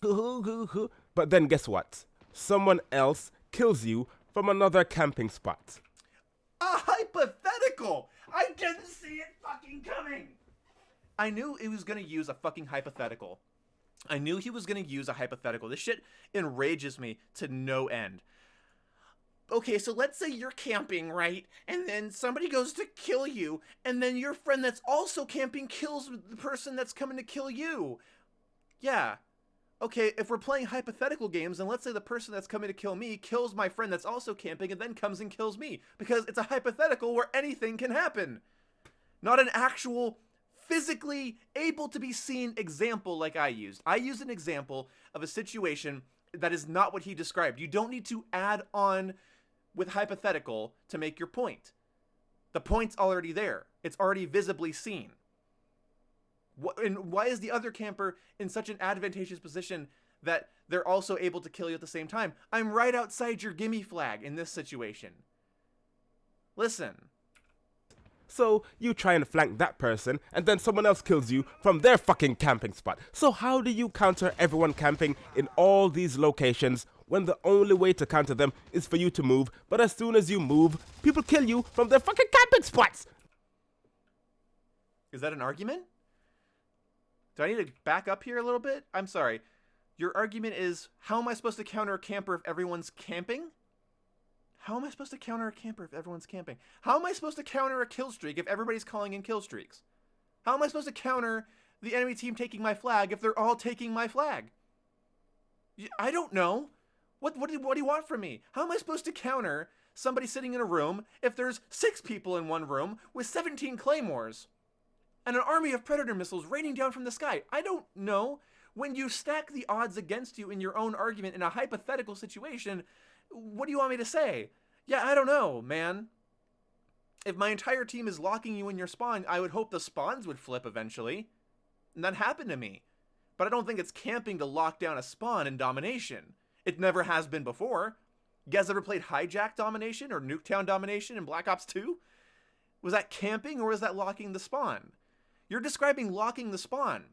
But then guess what? Someone else kills you from another camping spot. A hypothetical! I didn't see it fucking coming! I knew it was gonna use a fucking hypothetical. I knew he was gonna use a hypothetical. This shit enrages me to no end. Okay, so let's say you're camping, right? And then somebody goes to kill you, and then your friend that's also camping kills the person that's coming to kill you. Yeah. Okay, if we're playing hypothetical games, then let's say the person that's coming to kill me kills my friend that's also camping and then comes and kills me. Because it's a hypothetical where anything can happen. Not an actual, physically able to be seen example like I used. I used an example of a situation that is not what he described. You don't need to add on with hypothetical to make your point. The point's already there. It's already visibly seen. And why is the other camper in such an advantageous position that they're also able to kill you at the same time? I'm right outside your gimme flag in this situation. Listen. So you try and flank that person and then someone else kills you from their fucking camping spot. So how do you counter everyone camping in all these locations when the only way to counter them is for you to move, but as soon as you move, people kill you from their fucking camping spots? Is that an argument? Do I need to back up here a little bit? I'm sorry. Your argument is, how am I supposed to counter a camper if everyone's camping? How am I supposed to counter a camper if everyone's camping? How am I supposed to counter a kill streak if everybody's calling in kill streaks? How am I supposed to counter the enemy team taking my flag if they're all taking my flag? I don't know. What do you want from me? How am I supposed to counter somebody sitting in a room if there's 6 people in one room with 17 claymores and an army of predator missiles raining down from the sky? I don't know. When you stack the odds against you in your own argument in a hypothetical situation, what do you want me to say? Yeah, I don't know, man. If my entire team is locking you in your spawn, I would hope the spawns would flip eventually. And that happened to me. But I don't think it's camping to lock down a spawn in Domination. It never has been before. You guys ever played Hijack Domination or Nuketown Domination in Black Ops 2? Was that camping or was that locking the spawn? You're describing locking the spawn.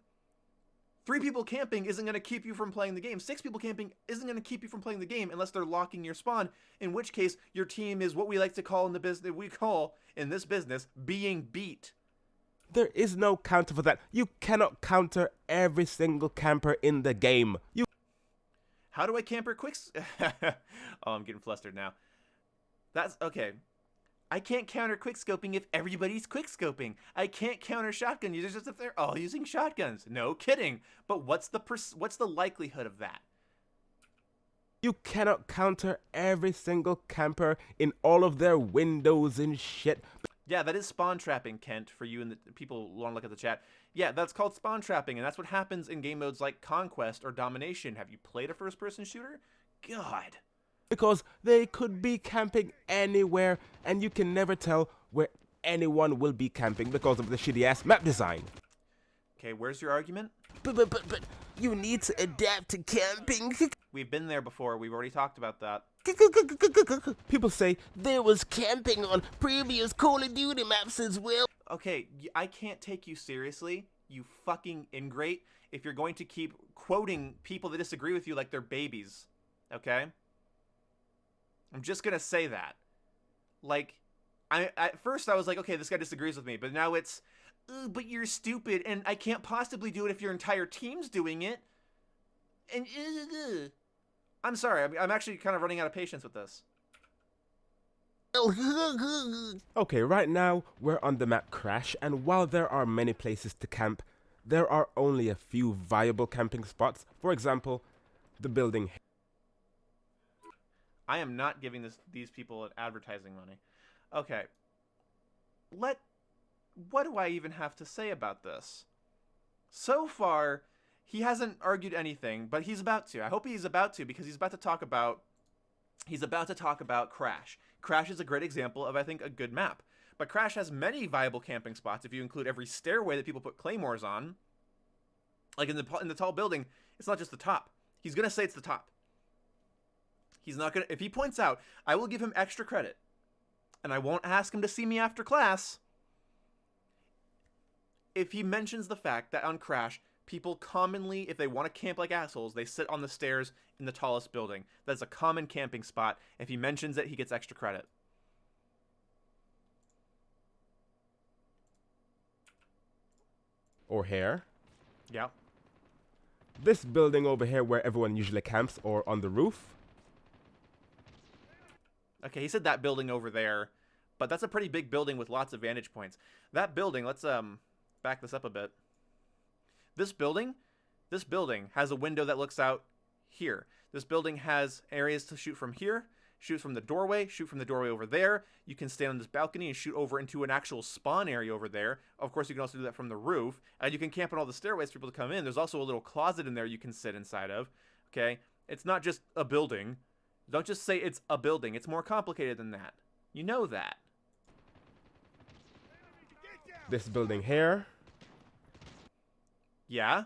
3 people camping isn't going to keep you from playing the game. 6 people camping isn't going to keep you from playing the game unless they're locking your spawn, in which case your team is what we like to call in the business, being beat. There is no counter for that. You cannot counter every single camper in the game. How do I camper oh, I'm getting flustered now. That's okay. I can't counter quickscoping if everybody's quickscoping. I can't counter shotgun users if they're all using shotguns. No kidding. But what's the likelihood of that? You cannot counter every single camper in all of their windows and shit. Yeah, that is spawn trapping, Kent, for you and the people who want to look at the chat. Yeah, that's called spawn trapping, and that's what happens in game modes like Conquest or Domination. Have you played a first-person shooter? God. Because they could be camping anywhere, and you can never tell where anyone will be camping because of the shitty-ass map design. Okay, where's your argument? But you need to adapt to camping. We've been there before. We've already talked about that. People say, There was camping on previous Call of Duty maps as well. Okay, I can't take you seriously, you fucking ingrate, if you're going to keep quoting people that disagree with you like they're babies. Okay? I'm just gonna say that. Like, at first I was like, okay, this guy disagrees with me, but now it's, but you're stupid, and I can't possibly do it if your entire team's doing it. And, I'm sorry, I'm actually kind of running out of patience with this. okay, right now we're on the map Crash, and while there are many places to camp, there are only a few viable camping spots. For example, the building. I am not giving these people advertising money. Okay. What do I even have to say about this? So far, he hasn't argued anything, but he's about to. I hope he's about to, because he's about to talk about Crash. Crash is a great example of, I think, a good map. But Crash has many viable camping spots if you include every stairway that people put claymores on. Like in the tall building, it's not just the top. He's going to say it's the top. He's not going to, if he points out, I will give him extra credit. And I won't ask him to see me after class. If he mentions the fact that on Crash, people commonly, if they want to camp like assholes, they sit on the stairs in the tallest building. That's a common camping spot. If he mentions it, he gets extra credit. Or hair. Yeah. This building over here where everyone usually camps, or on the roof. Okay, he said that building over there, but that's a pretty big building with lots of vantage points. That building, let's back this up a bit. This building has a window that looks out here. This building has areas to shoot from here, shoot from the doorway over there. You can stand on this balcony and shoot over into an actual spawn area over there. Of course, you can also do that from the roof. And you can camp on all the stairways for people to come in. There's also a little closet in there you can sit inside of. Okay? It's not just a building. Don't just say it's a building. It's more complicated than that. You know that. This building here. Yeah.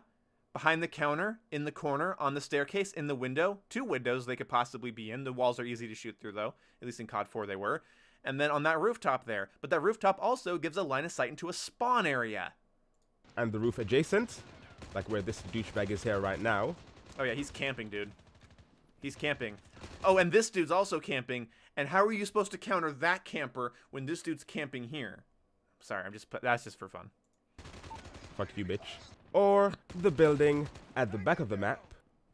Behind the counter, in the corner, on the staircase, in the window. 2 windows they could possibly be in. The walls are easy to shoot through, though. At least in COD 4 they were. And then on that rooftop there. But that rooftop also gives a line of sight into a spawn area. And the roof adjacent. Like where this douchebag is here right now. Oh yeah, he's camping, dude. He's camping. Oh, and this dude's also camping. And how are you supposed to counter that camper when this dude's camping here? Sorry, that's just for fun. Fuck you, bitch. Or the building at the back of the map.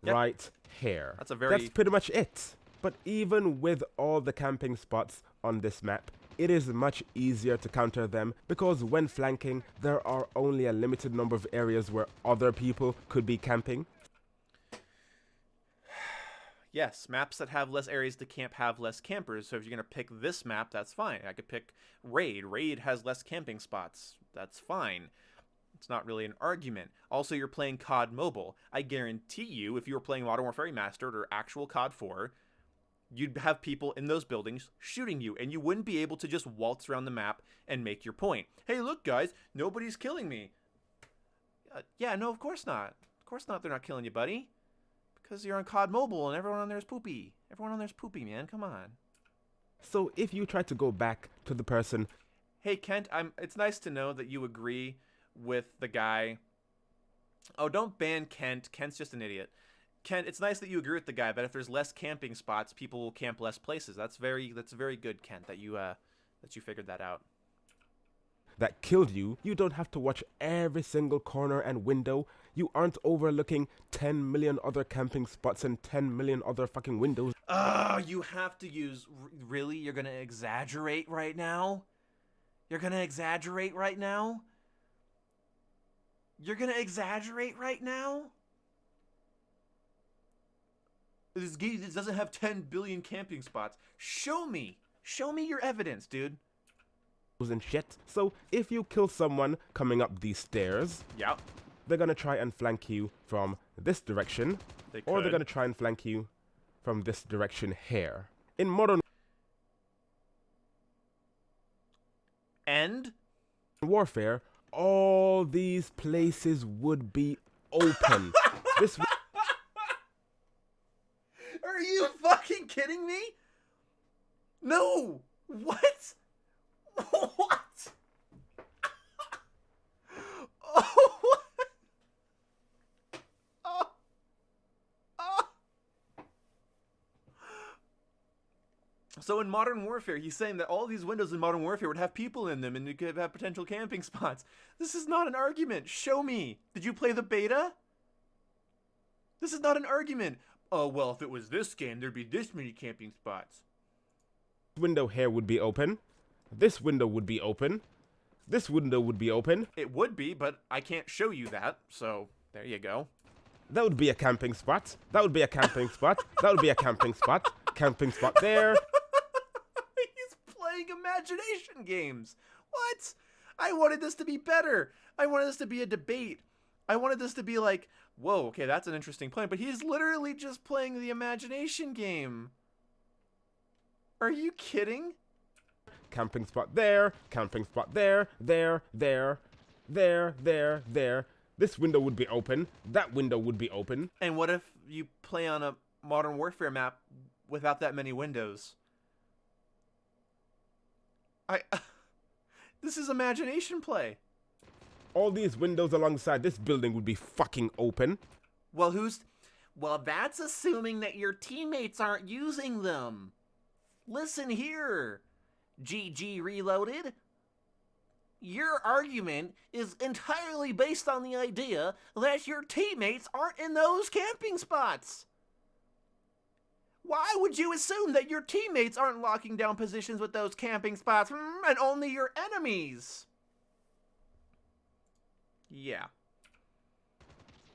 right here. That's pretty much it. But even with all the camping spots on this map, it is much easier to counter them because when flanking, there are only a limited number of areas where other people could be camping. Yes, maps that have less areas to camp have less campers, so if you're going to pick this map, that's fine. I could pick Raid. Raid has less camping spots. That's fine. It's not really an argument. Also, you're playing COD Mobile. I guarantee you, if you were playing Modern Warfare Remastered or actual COD 4, you'd have people in those buildings shooting you, and you wouldn't be able to just waltz around the map and make your point. Hey, look, guys, nobody's killing me. Yeah, no, of course not. Of course not, they're not killing you, buddy. Because you're on COD Mobile and everyone on there is poopy. Everyone on there is poopy, man. Come on. So if you try to go back to the person... Hey, Kent, it's nice to know that you agree with the guy. Oh, don't ban Kent. Kent's just an idiot. Kent, it's nice that you agree with the guy, but if there's less camping spots, people will camp less places. That's very good, Kent, that you figured that out. That killed you, you don't have to watch every single corner and window. You aren't overlooking 10 million other camping spots and 10 million other fucking windows. You have to use... Really? You're gonna exaggerate right now? You're gonna exaggerate right now? You're gonna exaggerate right now? This game doesn't have 10 billion camping spots. Show me. Show me your evidence, dude. And shit. So if you kill someone coming up these stairs, yep, they're gonna try and flank you from this direction, or they're gonna try and flank you from this direction here. In Modern Warfare, all these places would be open. This Are you fucking kidding me? No. What? What? Oh, what? Oh. Oh. So in Modern Warfare, he's saying that all these windows in Modern Warfare would have people in them and you could have potential camping spots. This is not an argument. Show me. Did you play the beta? This is not an argument. Oh, well, if it was this game, there'd be this many camping spots. window here would be open. This window would be open. This window would be open. It would be, but I can't show you that, so there you go. That would be a camping spot. That would be a camping spot. That would be a camping spot. Camping spot there. He's playing imagination games. What? I wanted this to be better. I wanted this to be a debate. I wanted this to be like, whoa, okay, that's an interesting point, but he's literally just playing the imagination game. Are you kidding? Camping spot there. Camping spot there. There. There. There. There. There. This window would be open. That window would be open. And what if you play on a Modern Warfare map without that many windows? This is imagination play. All these windows alongside this building would be fucking open. Well, that's assuming that your teammates aren't using them. Listen here, GG Reloaded. Your argument is entirely based on the idea that your teammates aren't in those camping spots. Why would you assume that your teammates aren't locking down positions with those camping spots and only your enemies? Yeah.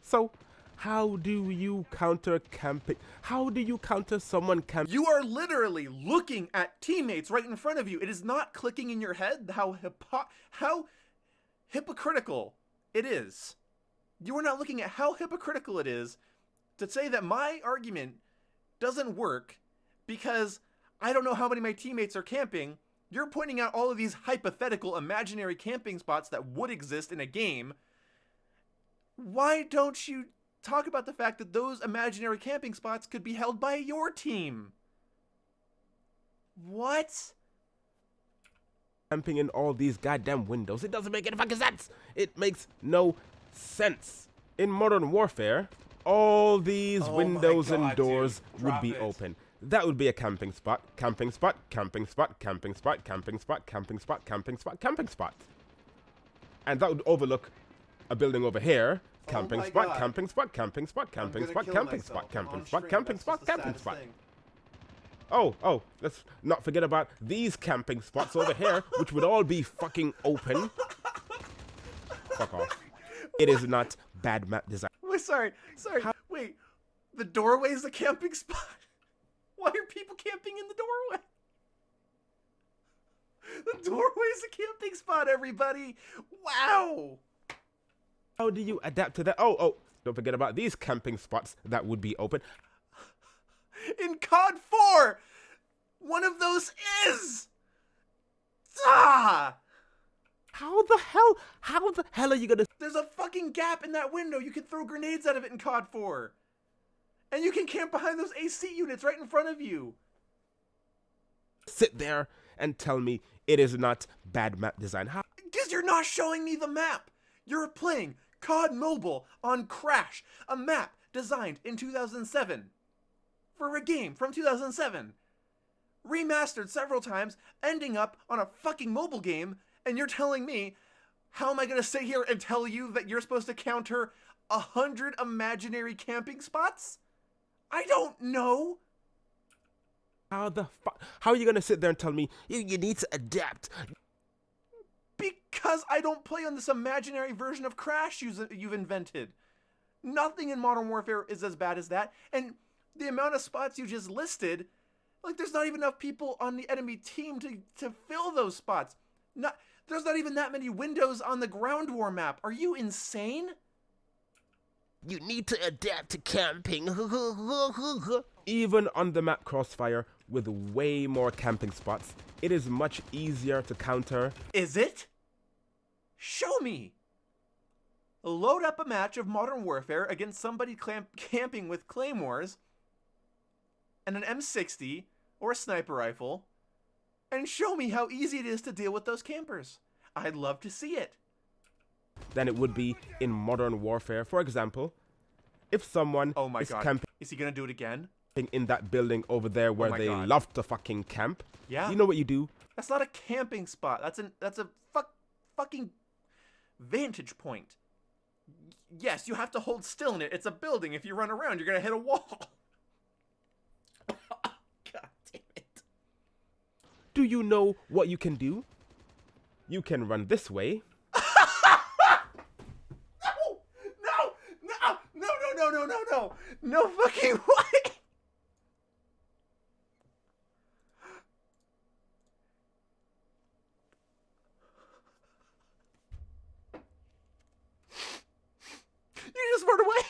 So, how do you counter camping? How do you counter someone camping? You are literally looking at teammates right in front of you. It is not clicking in your head how hypocritical it is. You are not looking at how hypocritical it is to say that my argument doesn't work because I don't know how many of my teammates are camping. You're pointing out all of these hypothetical imaginary camping spots that would exist in a game. Why don't you talk about the fact that those imaginary camping spots could be held by your team? What? Camping in all these goddamn windows. It doesn't make any fucking sense. It makes no sense. In Modern Warfare, all these windows and doors would be open. That would be a camping spot, camping spot, camping spot, camping spot, camping spot, camping spot, camping spot, camping spot. And that would overlook a building over here, Camping my spot, God. camping spot, camping spot, camping gonna spot, kill camping myself. spot, camping On spot, stream, camping that's spot, just the camping saddest spot. thing. Oh, let's not forget about these camping spots over here, which would all be fucking open. Fuck off. It is not bad map design. Wait, sorry. Wait, the doorway's a camping spot? Why are people camping in the doorway? The doorway's a camping spot, everybody. Wow. How do you adapt to that? Oh, don't forget about these camping spots that would be open. In COD 4, one of those is. Ah! How the hell are you gonna There's a fucking gap in that window. You can throw grenades out of it in COD 4. And you can camp behind those AC units right in front of you. sit there and tell me it is not bad map design? How? Because you're not showing me the map. You're playing COD Mobile on Crash, a map designed in 2007. For a game from 2007. Remastered several times, ending up on a fucking mobile game, and you're telling me, how am I going to sit here and tell you that you're supposed to counter 100 imaginary camping spots? I don't know. How the fuck? How are you gonna sit there and tell me You need to adapt. Because I don't play on this imaginary version of Crash you've invented. Nothing in Modern Warfare is as bad as that, and the amount of spots you just listed, like there's not even enough people on the enemy team to fill those spots. There's not even that many windows on the ground war map. Are you insane? You need to adapt to camping. even on the map Crossfire with way more camping spots, it is much easier to counter? Is it? Show me. Load up a match of Modern Warfare against somebody camping with claymores and an M60 or a sniper rifle, and show me how easy it is to deal with those campers. I'd love to see it. Than it would be in Modern Warfare. For example, if someone Oh my is god. camping Is he gonna do it again? in that building over there where my they God. love to fucking camp, Yeah. you know what you do? That's not a camping spot. That's a fucking vantage point. Yes, you have to hold still in it. It's a building. If you run around, you're gonna hit a wall. God damn it. Do you know what you can do? You can run this way. No fucking way. You just run away.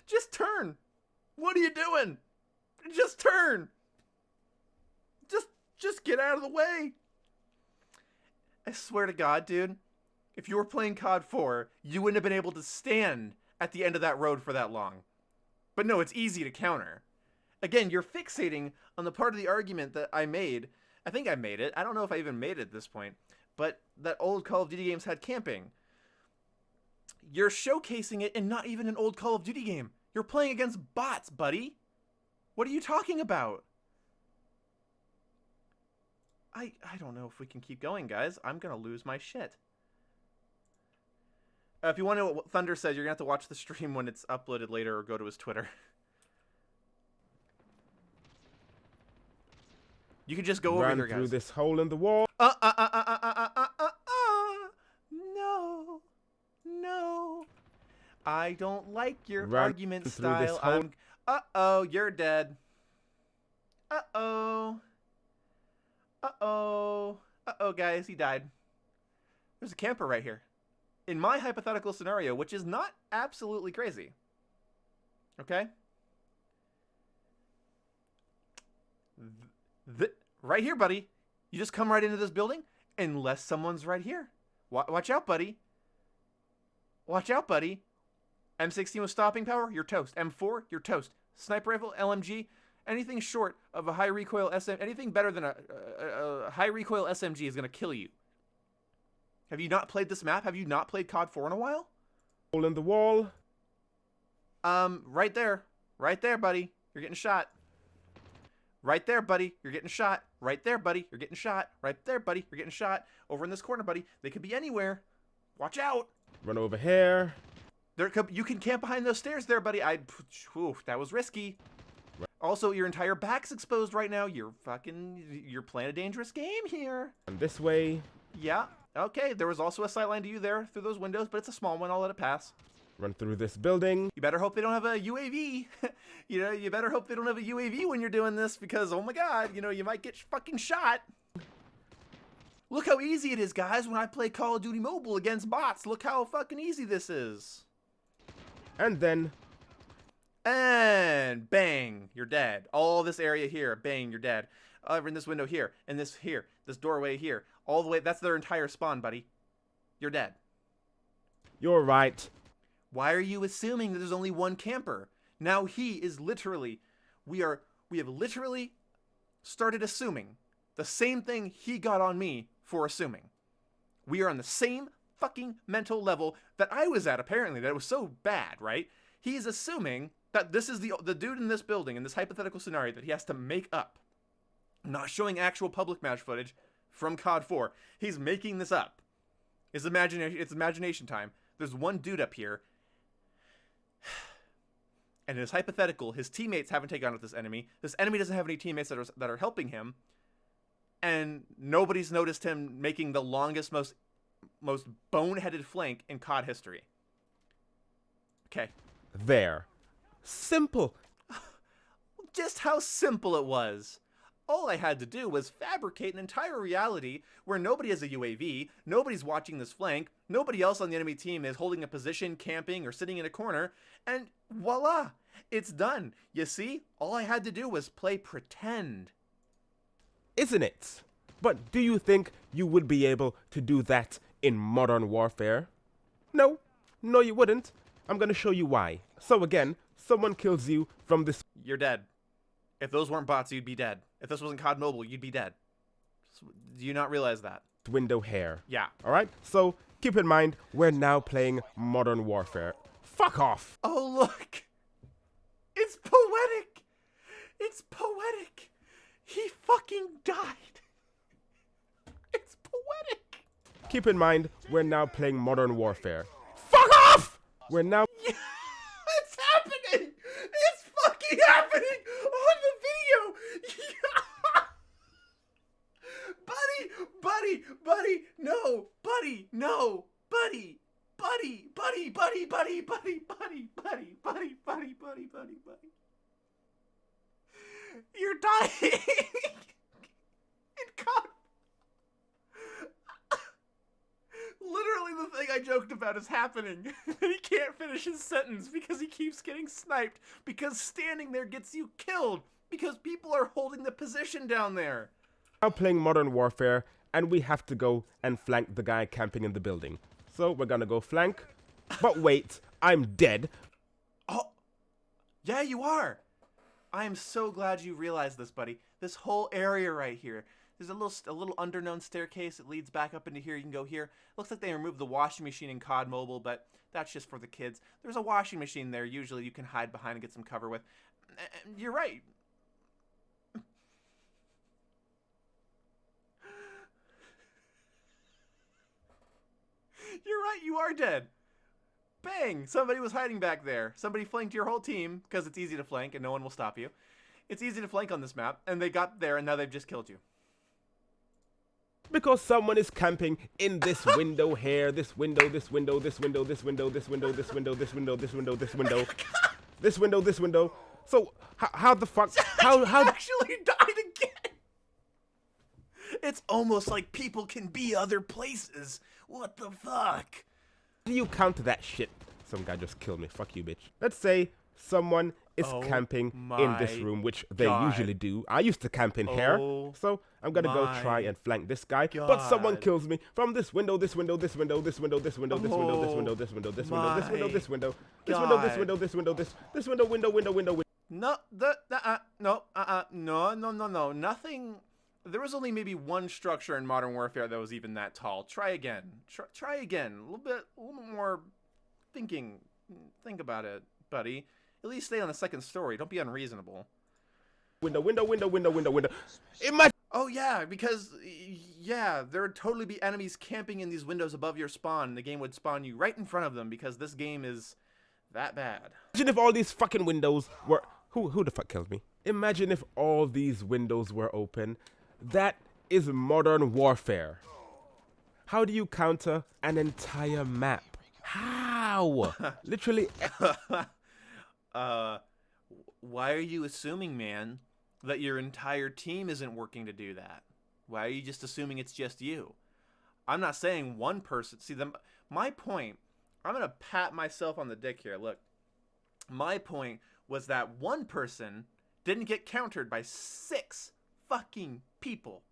Just turn. What are you doing? Just turn. Just get out of the way. I swear to God, dude, if you were playing COD 4, you wouldn't have been able to stand at the end of that road for that long. But no, it's easy to counter. Again, you're fixating on the part of the argument that I made. I think I made it. I don't know if I even made it at this point. But that old Call of Duty games had camping. You're showcasing it in not even an old Call of Duty game. You're playing against bots, buddy. What are you talking about? I don't know if we can keep going, guys. I'm going to lose my shit. If you want to know what Thunder says, you're going to have to watch the stream when it's uploaded later or go to his Twitter. You can just go over Run here, guys. through this hole in the wall. No. I don't like your Run argument through this style. hole. Uh-oh, you're dead. Uh-oh. Uh-oh. Uh-oh, guys, he died. There's a camper right here. In my hypothetical scenario, which is not absolutely crazy. Okay? Right here, buddy. You just come right into this building, unless someone's right here. Watch out, buddy. Watch out, buddy. M16 with stopping power, you're toast. M4, you're toast. Sniper rifle, LMG, anything short of a high recoil anything better than a high recoil SMG is going to kill you. Have you not played this map? Have you not played COD 4 in a while? Hole in the wall. Right there. Right there, buddy. You're getting shot. Right there, buddy. You're getting shot. Right there, buddy. You're getting shot. Right there, buddy. You're getting shot. Over in this corner, buddy. They could be anywhere. Watch out. Run over here. You can camp behind those stairs there, buddy. Whew, that was risky. Right. Also, your entire back's exposed right now. You're playing a dangerous game here. And this way. Yeah. Okay, there was also a sightline to you there through those windows, but it's a small one. I'll let it pass. Run through this building. You better hope they don't have a UAV. You better hope they don't have a UAV when you're doing this because, oh my god, you might get fucking shot. Look how easy it is, guys, when I play Call of Duty Mobile against bots. Look how fucking easy this is. And then. And bang, you're dead. All this area here, bang, you're dead. Over in this window here, and this here, this doorway here, all the way, that's their entire spawn, buddy. You're dead. You're right. Why are you assuming that there's only one camper? Now he is literally, we have literally started assuming the same thing he got on me for assuming. We are on the same fucking mental level that I was at, apparently, that it was so bad, right? He's assuming that this is the dude in this building, in this hypothetical scenario, that he has to make up. Not showing actual public match footage from COD 4. He's making this up. It's imagination time. There's one dude up here. And it's hypothetical. His teammates haven't taken out this enemy. This enemy doesn't have any teammates that are helping him. And nobody's noticed him making the longest, most boneheaded flank in COD history. Okay. There. Simple. Just how simple it was. All I had to do was fabricate an entire reality where nobody has a UAV, nobody's watching this flank, nobody else on the enemy team is holding a position, camping, or sitting in a corner, and voila, it's done. You see, all I had to do was play pretend. Isn't it? But do you think you would be able to do that in Modern Warfare? No. No, you wouldn't. I'm gonna show you why. So again, someone kills you from this. You're dead. If those weren't bots, you'd be dead. If this wasn't COD Mobile, you'd be dead. Do you not realize that? Window here. Yeah. Alright? So, keep in mind, we're now playing Modern Warfare. Fuck off! Oh, look! It's poetic! It's poetic! He fucking died! It's poetic! Keep in mind, we're now playing Modern Warfare. Fuck off! We're now... Yeah, it's happening! It's fucking happening on the video! Buddy, no! Buddy, no! Buddy! You're dying! It got... Literally the thing I joked about is happening. He can't finish his sentence because he keeps getting sniped. Because standing there gets you killed. Because people are holding the position down there. Now playing Modern Warfare, and we have to go and flank the guy camping in the building. So we're gonna go flank. But wait, I'm dead. Oh, yeah, you are. I am so glad you realized this, buddy. This whole area right here. There's a little underknown staircase that leads back up into here. You can go here. Looks like they removed the washing machine in COD Mobile, but that's just for the kids. There's a washing machine there. Usually you can hide behind and get some cover with. You're right. You're right, you are dead. Bang! Somebody was hiding back there. Somebody flanked your whole team, because it's easy to flank and no one will stop you. It's easy to flank on this map, and they got there and now they've just killed you. Because someone is camping in this window here, this window, this window, this window, this window, this window, this window, this window, this window, this window, this window, this window. So how the fuck? How actually died again? It's almost like people can be other places. What the fuck? do you count that shit? Some guy just killed me. Fuck you, bitch. Let's say someone is camping in this room, which they usually do. I used to camp in here, so I'm gonna go try and flank this guy. But someone kills me from this window, this window, this window, this window, this window, this window, this window, this window, this window, this window, this window, this window, this window, this window, this window, window. No, no, nothing. There was only maybe one structure in Modern Warfare that was even that tall. Try again. Try again. A little bit more thinking. Think about it, buddy. At least stay on the second story. Don't be unreasonable. Window. Imagine. Oh, yeah, because, yeah, there would totally be enemies camping in these windows above your spawn, and the game would spawn you right in front of them because this game is that bad. Imagine if all these fucking windows were... Who the fuck killed me? Imagine if all these windows were open. That is modern warfare. How do you counter an entire map? How? Literally... Why are you assuming, man, that your entire team isn't working to do that? Why are you just assuming it's just you? I'm not saying one person. See, my point, I'm going to pat myself on the dick here. Look, my point was that one person didn't get countered by 6 fucking people.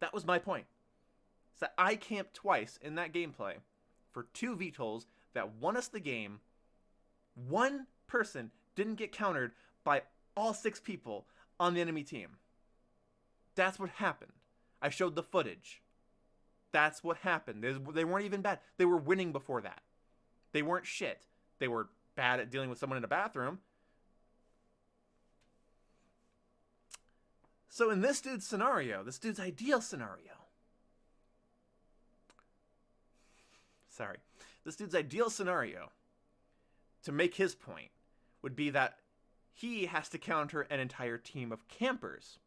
That was my point. It's that I camped twice in that gameplay for 2 VTOLs that won us the game. One person didn't get countered by all 6 people on the enemy team. That's what happened. I showed the footage. That's what happened. They weren't even bad. They were winning before that. They weren't shit. They were bad at dealing with someone in a bathroom. So in this dude's scenario, this dude's ideal scenario. Sorry. This dude's ideal scenario, to make his point, would be that he has to counter an entire team of campers.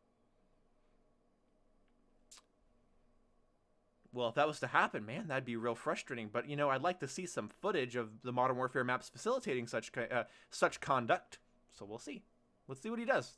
Well, if that was to happen, man, that'd be real frustrating. But, you know, I'd like to see some footage of the Modern Warfare maps facilitating such conduct. So we'll see. Let's see what he does.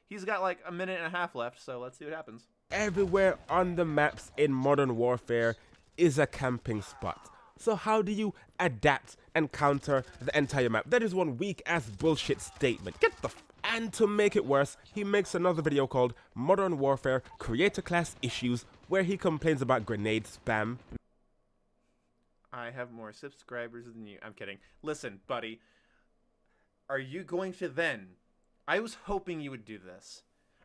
He's got like a minute and a half left, so let's see what happens. Everywhere on the maps in Modern Warfare is a camping spot. So how do you adapt and counter the entire map? That is one weak-ass bullshit statement. Get the And to make it worse, he makes another video called Modern Warfare Creator Class Issues, where he complains about grenade spam. I have more subscribers than you. I'm kidding. Listen, buddy. Are you going to then? I was hoping you would do this.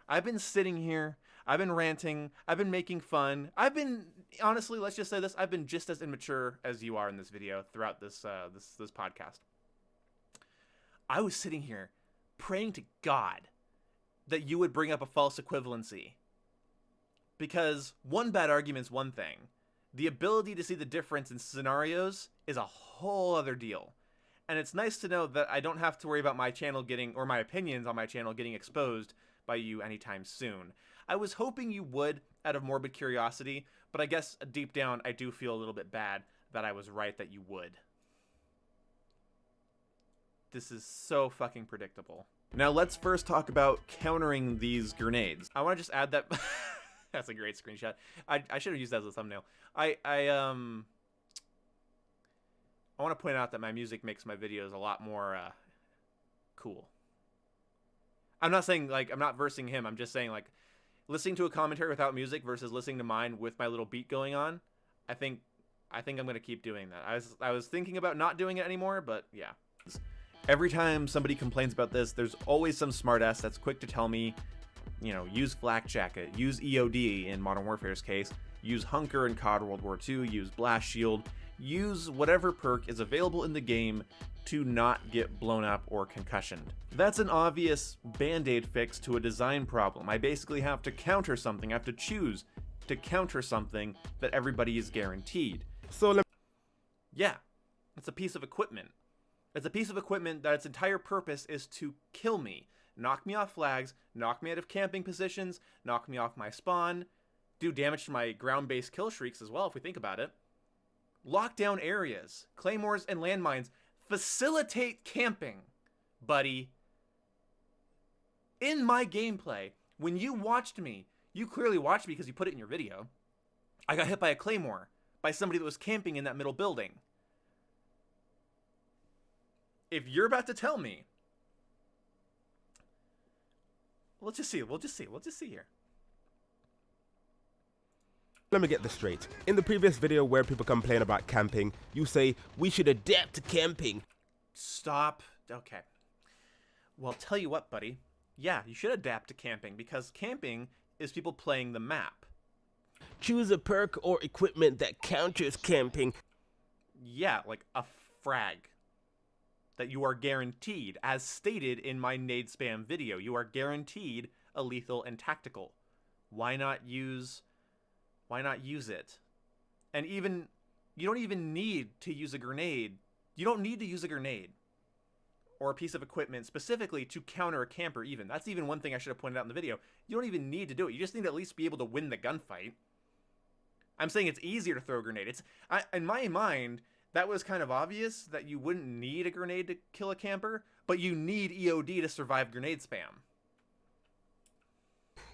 I've been sitting here. I've been ranting. I've been making fun. I've been, honestly, let's just say this. I've been just as immature as you are in this video throughout this this podcast. I was sitting here praying to God that you would bring up a false equivalency. Because one bad argument's one thing. The ability to see the difference in scenarios is a whole other deal. And it's nice to know that I don't have to worry about my channel getting, or my opinions on my channel getting exposed by you anytime soon. I was hoping you would, out of morbid curiosity, but I guess deep down I do feel a little bit bad that I was right that you would. This is so fucking predictable. Now let's first talk about countering these grenades. I want to just add that... That's a great screenshot. I should have used that as a thumbnail. I want to point out that my music makes my videos a lot more cool. I'm not saying, like, I'm not versing him. I'm just saying, like, listening to a commentary without music versus listening to mine with my little beat going on, I think I'm going to keep doing that. I was thinking about not doing it anymore, but yeah. Every time somebody complains about this, there's always some smartass that's quick to tell me, you know, use Flak Jacket, use EOD in Modern Warfare's case, use Hunker in COD World War II, use Blast Shield, use whatever perk is available in the game to not get blown up or concussioned. That's an obvious band-aid fix to a design problem. I basically have to counter something, I have to choose to counter something that everybody is guaranteed. So yeah, it's a piece of equipment. It's a piece of equipment that its entire purpose is to kill me. Knock me off flags, knock me out of camping positions, knock me off my spawn, do damage to my ground-based kill streaks as well if we think about it. Lock down areas, claymores and landmines, facilitate camping, buddy. In my gameplay, when you watched me, you clearly watched me because you put it in your video. I got hit by a claymore by somebody that was camping in that middle building. If you're about to tell me, let's just see here. Let me get this straight. In the previous video where people complain about camping, you say, we should adapt to camping. Stop. Okay. Well, tell you what, buddy. Yeah, you should adapt to camping because camping is people playing the map. Choose a perk or equipment that counters camping. Yeah, like a frag. That you are guaranteed, as stated in my nade spam video, you are guaranteed a lethal and tactical. Why not use it? And even, you don't even need to use a grenade. You don't need to use a grenade or a piece of equipment specifically to counter a camper even. That's even one thing I should have pointed out in the video. You don't even need to do it. You just need to at least be able to win the gunfight. I'm saying it's easier to throw a grenade. In my mind, that was kind of obvious that you wouldn't need a grenade to kill a camper, but you need EOD to survive grenade spam.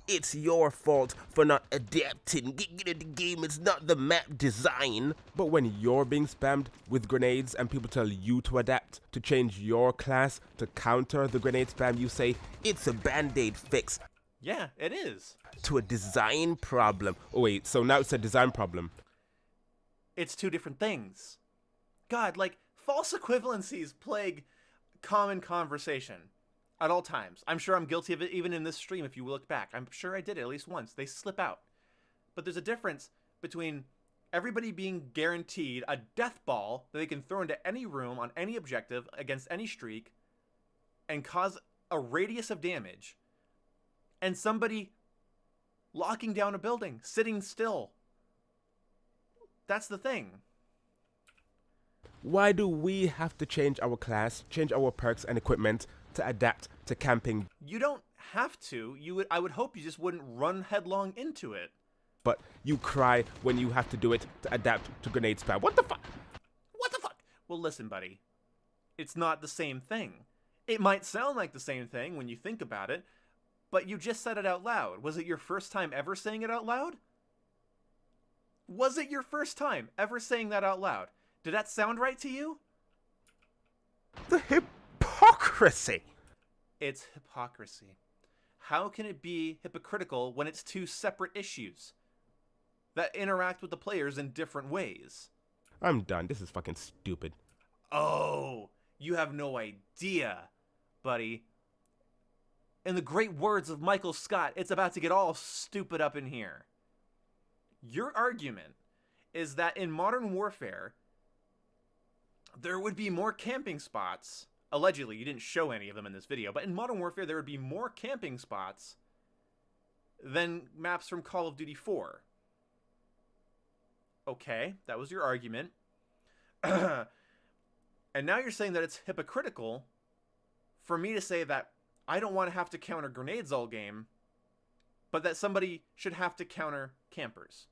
It's your fault for not adapting. The game is not the map design. But when you're being spammed with grenades and people tell you to adapt, to change your class to counter the grenade spam, you say, It's a band-aid fix Yeah, it is. to a design problem. oh wait, so now it's a design problem. It's two different things. God, like, false equivalencies plague common conversation at all times. I'm sure I'm guilty of it even in this stream if you look back. I'm sure I did it at least once. They slip out. But there's a difference between everybody being guaranteed a death ball that they can throw into any room on any objective against any streak and cause a radius of damage, and somebody locking down a building, sitting still. That's the thing. Why do we have to change our class, change our perks and equipment to adapt to camping? You don't have to. I would hope you just wouldn't run headlong into it. But you cry when you have to do it to adapt to grenade spam. What the fuck? What the fuck? Well, listen, buddy. It's not the same thing. It might sound like the same thing when you think about it, but you just said it out loud. Was it your first time ever saying it out loud? Was it your first time ever saying that out loud? Did that sound right to you? The hypocrisy. It's hypocrisy. How can it be hypocritical when it's two separate issues that interact with the players in different ways? I'm done. This is fucking stupid. Oh, you have no idea, buddy. In the great words of Michael Scott, it's about to get all stupid up in here. Your argument is that in Modern Warfare, there would be more camping spots. Allegedly, you didn't show any of them in this video, but in Modern Warfare, there would be more camping spots than maps from Call of Duty 4. Okay, that was your argument. And now you're saying that it's hypocritical for me to say that I don't want to have to counter grenades all game, but that somebody should have to counter campers.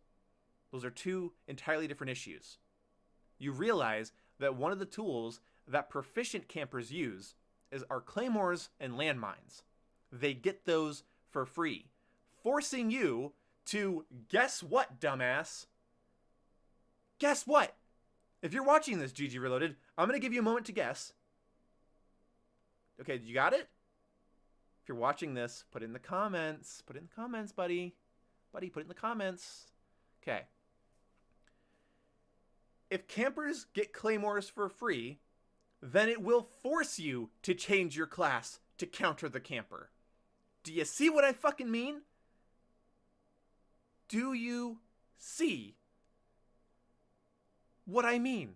Those are two entirely different issues. You realize that one of the tools that proficient campers use are claymores and landmines. They get those for free, forcing you to, guess what, dumbass? Guess what? If you're watching this, GG Reloaded, I'm going to give you a moment to guess. Okay, you got it? If you're watching this, put it in the comments. Put it in the comments, buddy. Buddy, put it in the comments. Okay. If campers get claymores for free, then it will force you to change your class to counter the camper. Do you see what I fucking mean? Do you see what I mean?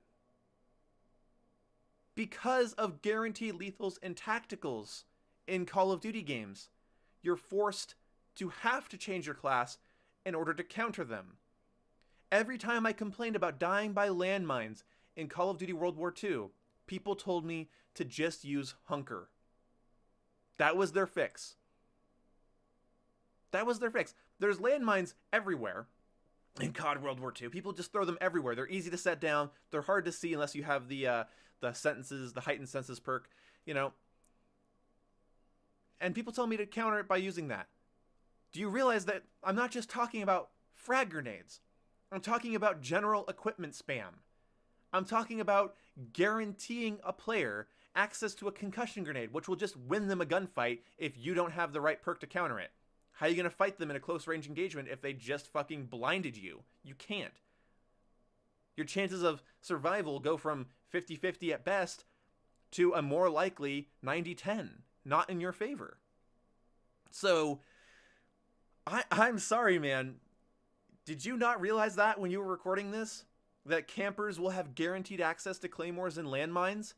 Because of guaranteed lethals and tacticals in Call of Duty games, you're forced to have to change your class in order to counter them. Every time I complained about dying by landmines in Call of Duty World War II, people told me to just use Hunker. That was their fix. That was their fix. There's landmines everywhere in COD World War II. People just throw them everywhere. They're easy to set down. They're hard to see unless you have the sentences, the heightened senses perk, you know. And people tell me to counter it by using that. Do you realize that I'm not just talking about frag grenades? I'm talking about general equipment spam. I'm talking about guaranteeing a player access to a concussion grenade, which will just win them a gunfight if you don't have the right perk to counter it. How are you going to fight them in a close range engagement if they just fucking blinded you? You can't. Your chances of survival go from 50-50 at best to a more likely 90-10, not in your favor. So, I'm sorry, man. Did you not realize that when you were recording this? That campers will have guaranteed access to claymores and landmines?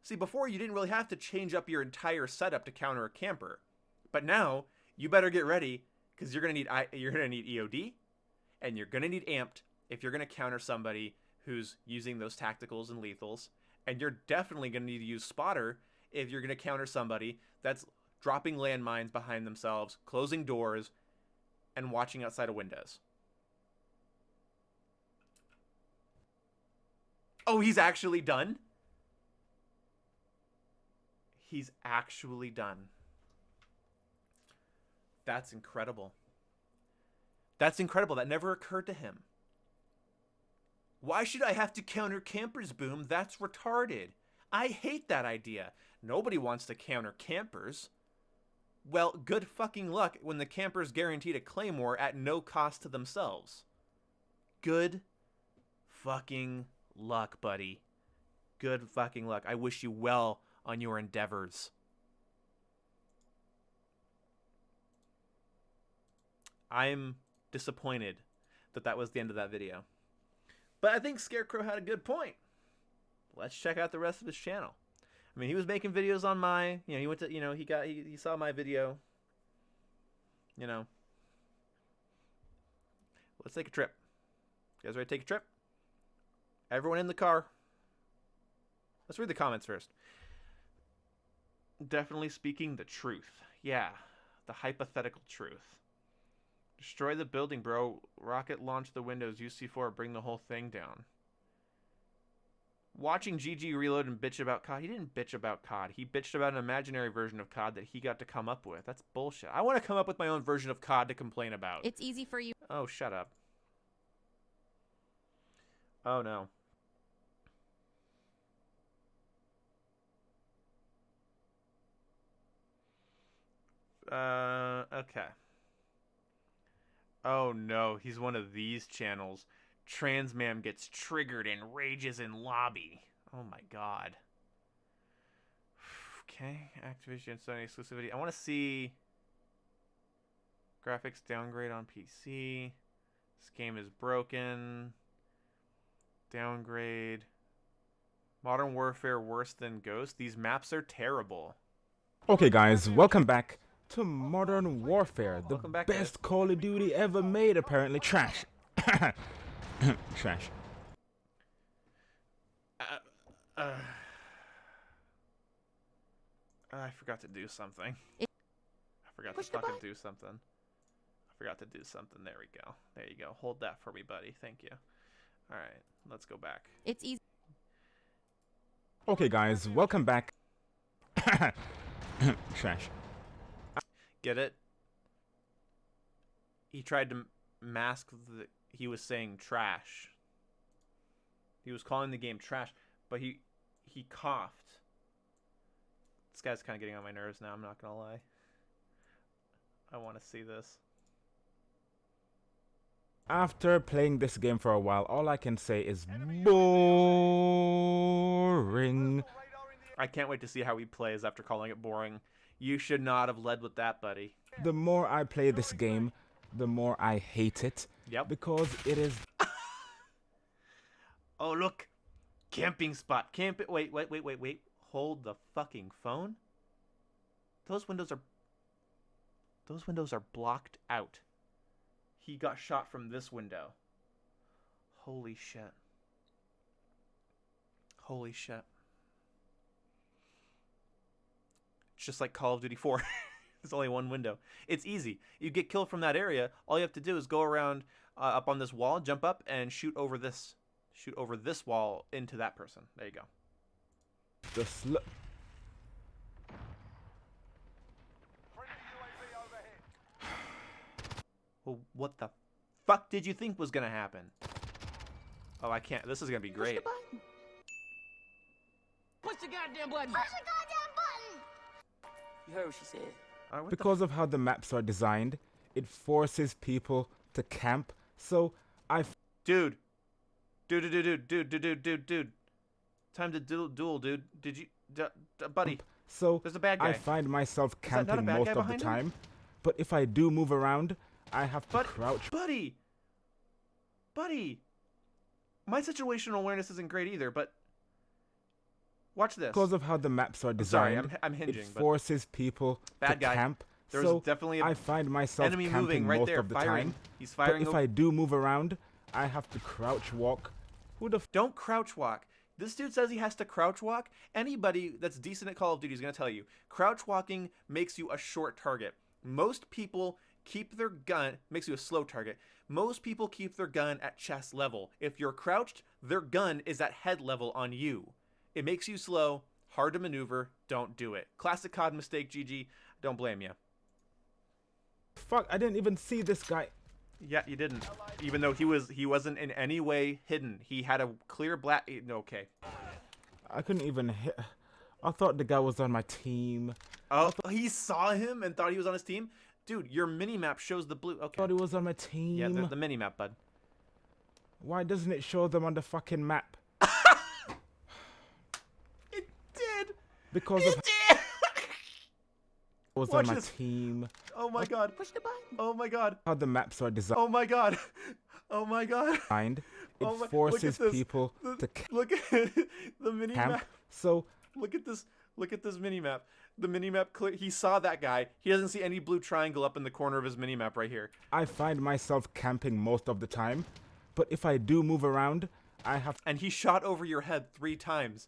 See, before you didn't really have to change up your entire setup to counter a camper. But now, you better get ready, because you're gonna need EOD, and you're gonna need amped if you're gonna counter somebody who's using those tacticals and lethals, and you're definitely gonna need to use spotter if you're gonna counter somebody that's dropping landmines behind themselves, closing doors, and watching outside of windows. Oh, he's actually done? He's actually done. That's incredible. That's incredible. That never occurred to him. Why should I have to counter campers, Boom? That's retarded. I hate that idea. Nobody wants to counter campers. Well, good fucking luck when the camper's guaranteed a claymore at no cost to themselves. Good fucking luck, buddy. Good fucking luck. I wish you well on your endeavors. I'm disappointed that that was the end of that video. But I think Scarecrow had a good point. Let's check out the rest of his channel. I mean, he was making videos on my, he went to, he saw my video. Let's take a trip. You guys ready to take a trip? Everyone in the car. Let's read the comments first. Definitely speaking the truth. Yeah, the hypothetical truth. Destroy the building, bro. Rocket launch the windows. UC4, bring the whole thing down. Watching GG reload and bitch about COD. He didn't bitch about COD. He bitched about an imaginary version of COD that he got to come up with. That's bullshit. I want to come up with my own version of COD to complain about. It's easy for you. Oh, shut up. Oh, no. Okay. Oh no, he's one of these channels. Transmam gets triggered and rages in lobby. Oh my god. Okay, Activision Sony exclusivity. I want to see graphics downgrade on PC. This game is broken. Downgrade. Modern Warfare worse than Ghost. These maps are terrible. Okay, guys, welcome back to Modern Warfare, the Welcome back, best guys. Call of Duty ever made, apparently. Trash. Trash. I forgot to do something. I forgot Push to the fucking button. do something. I forgot to do something. There we go. There you go. Hold that for me, buddy. Thank you. All right, let's go back. It's easy. Okay, guys, welcome back. Trash. Get it? He tried to mask the... He was saying trash. He was calling the game trash, but he coughed. This guy's kind of getting on my nerves now, I'm not going to lie. I want to see this. After playing this game for a while, all I can say is boring. I can't wait to see how he plays after calling it boring. You should not have led with that, buddy. The more I play this game, the more I hate it. Yep. Because it is... Oh, look. Camping spot. Camp it. Wait. Hold the fucking phone. Those windows are blocked out. He got shot from this window. Holy shit. Holy shit. It's just like Call of Duty 4. There's only one window. It's easy. You get killed from that area. All you have to do is go around up on this wall, jump up, and shoot over this wall into that person. There you go. The Well, what the fuck did you think was gonna happen? Oh, I can't. This is gonna be great. Push the goddamn button! Push the goddamn button! You heard what she said. All right, what Because of how the maps are designed, it forces people to camp. So Dude. Time to duel, dude. Did you, buddy? So There's a bad guy. I find myself that not a camping bad most guy of the behind him? time. But if I do move around, I have to crouch. Buddy. My situational awareness isn't great either, but watch this. Because of how the maps are sorry, designed, I'm hinging, it but- forces people Bad to guy. camp. There so was definitely I find myself enemy camping moving right most there, of the firing. time. He's But firing. if I do move around, I have to crouch walk. Who the Don't crouch walk. This dude says he has to crouch walk. Anybody that's decent at Call of Duty is going to tell you, crouch walking makes you a short target. Most people keep their gun, makes you a slow target. Most people keep their gun at chest level. If you're crouched, their gun is at head level on you. It makes you slow, hard to maneuver. Don't do it. Classic COD mistake, GG. Don't blame you. fuck? I didn't even see this guy. Yeah, you didn't. Even though he wasn't in any way hidden. He had a clear black. Okay. I couldn't even hit. I thought the guy was on my team. Oh, he saw him and thought he was on his team. Dude, your mini map shows the blue. I Okay. thought he was on my team. Yeah, the mini map, bud. Why doesn't it show them on the fucking map? It did. Because It of did. was Watch on my this. team. Oh my god. Push the button. Oh my god. How the maps are designed. Oh my god. Oh my god. It Oh my- look forces at this. people The- to Look at the mini camp. map. So Look at this. Look at this mini map. The mini map. He saw that guy. He doesn't see any blue triangle up in the corner of his mini map right here. I find myself camping most of the time. But if I do move around, I have And he shot over your head 3 times.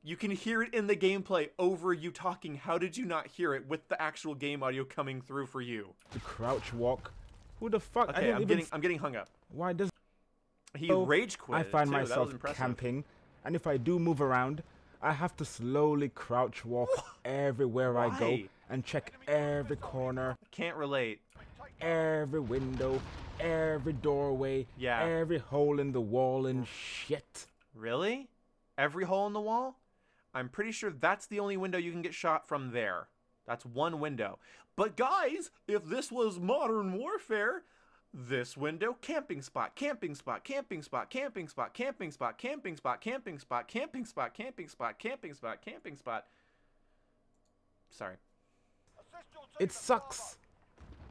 You can hear it in the gameplay over you talking. How did you not hear it with the actual game audio coming through for you? to crouch walk. Who the fuck? I Okay, didn't I'm even. getting hung up. Why does He So, rage quit. I find too. That was myself impressive. camping, and if I do move around, I have to slowly crouch walk everywhere I go Why? and check every corner, Can't relate. every window, every doorway, Yeah. every hole in the wall and shit. Really? Every hole in the wall? I'm pretty sure that's the only window you can get shot from there. That's one window. But guys, if this was Modern Warfare, this window, camping spot, camping spot, camping spot, camping spot, camping spot, camping spot, camping spot, camping spot, camping spot, camping spot, camping spot. Sorry. It sucks.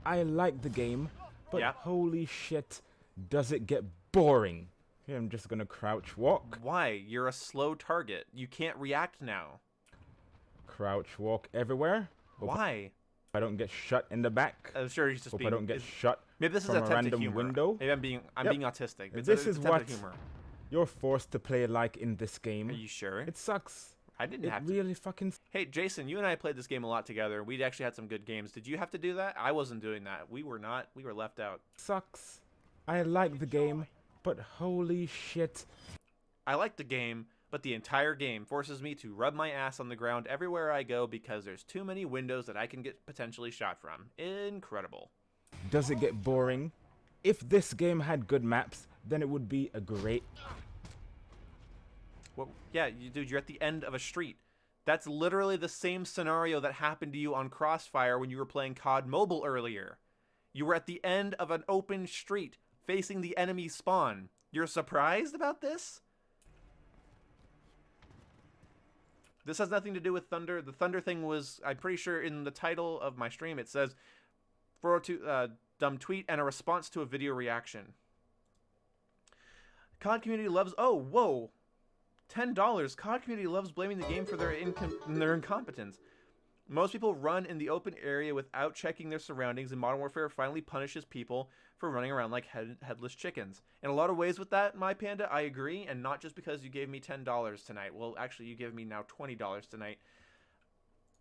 I like the game, but Yeah. holy shit, does it get boring. Here, I'm just gonna crouch walk, Why? You're a slow target. You can't react now. crouch walk everywhere. Hope Why? I don't get shut in the back. I'm sure he's just Hope being. I don't get shut. Maybe this is from a attempted random humor. window. Maybe I'm being Yep. autistic. It's This it's is attempted what humor. you're forced to play like in this game. Are you sure? It sucks. I didn't It have to. really fucking Hey, Jason, you and I played this game a lot together. We actually had some good games. Did you have to do that? I wasn't doing that. We were not. We were left out. sucks. I like the game, but holy shit. I like the game, but the entire game forces me to rub my ass on the ground everywhere I go because there's too many windows that I can get potentially shot from. Incredible. Does it get boring? If this game had good maps, then it would be a great. Well, yeah, dude, you're at the end of a street. That's literally the same scenario that happened to you on Crossfire when you were playing COD Mobile earlier. You were at the end of an open street, facing the enemy spawn. You're surprised about this? This has nothing to do with Thunder. The Thunder thing was, I'm pretty sure in the title of my stream, it says 402 dumb tweet and a response to a video reaction. COD community loves, oh, whoa. $10. COD community loves blaming the game for their incompetence. Most people run in the open area without checking their surroundings, and Modern Warfare finally punishes people for running around like headless chickens. In a lot of ways with that, my panda, I agree, and not just because you gave me $10 tonight. Well, actually, you gave me now $20 tonight.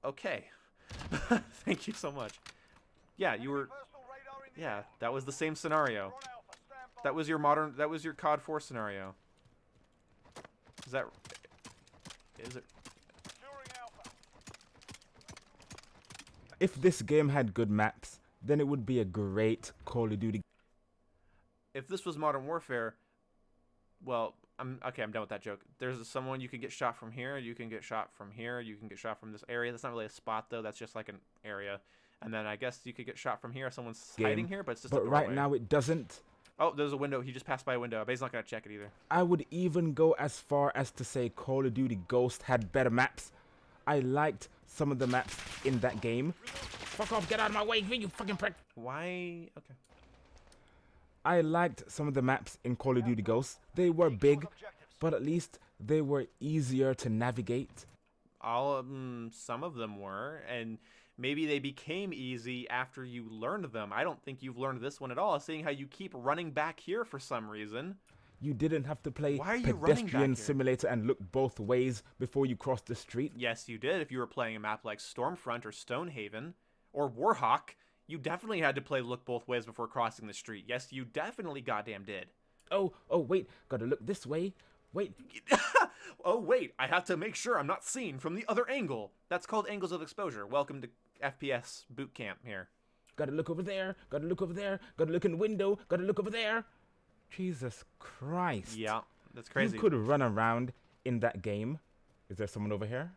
Okay. Thank you so much. Yeah, you were... Yeah, that was the same scenario. That was your COD 4 scenario. Is that... Is it... If this game had good maps, then it would be a great Call of Duty. If this was Modern Warfare, well, I'm done with that joke. There's someone you can get shot from here, you can get shot from here, you can get shot from this area. That's not really a spot though, that's just like an area. And then I guess you could get shot from here. Someone's hiding here, but it's just a But right doorway. now it doesn't. Oh, there's a window. He just passed by a window. But he's not gonna check it either. I would even go as far as to say Call of Duty Ghost had better maps. I liked some of the maps in that game. Fuck off, get out of my way, you fucking prick. Why? Okay. I liked some of the maps in Call of Duty Ghost. They were big, but at least they were easier to navigate. Some of them were, and maybe they became easy after you learned them. I don't think you've learned this one at all, seeing how you keep running back here for some reason. You didn't have to play Why are you running back Pedestrian here? Simulator and look both ways before you crossed the street. Yes, you did. If you were playing a map like Stormfront or Stonehaven or Warhawk, you definitely had to play look both ways before crossing the street. Yes, you definitely goddamn did. Oh, wait, gotta look this way. Wait, Oh, wait, I have to make sure I'm not seen from the other angle. That's called angles of exposure. Welcome to FPS boot camp here. gotta look over there, gotta look over there, gotta look in the window, gotta look over there. Jesus Christ. Yeah, that's crazy. You could run around in that game. Is there someone over here?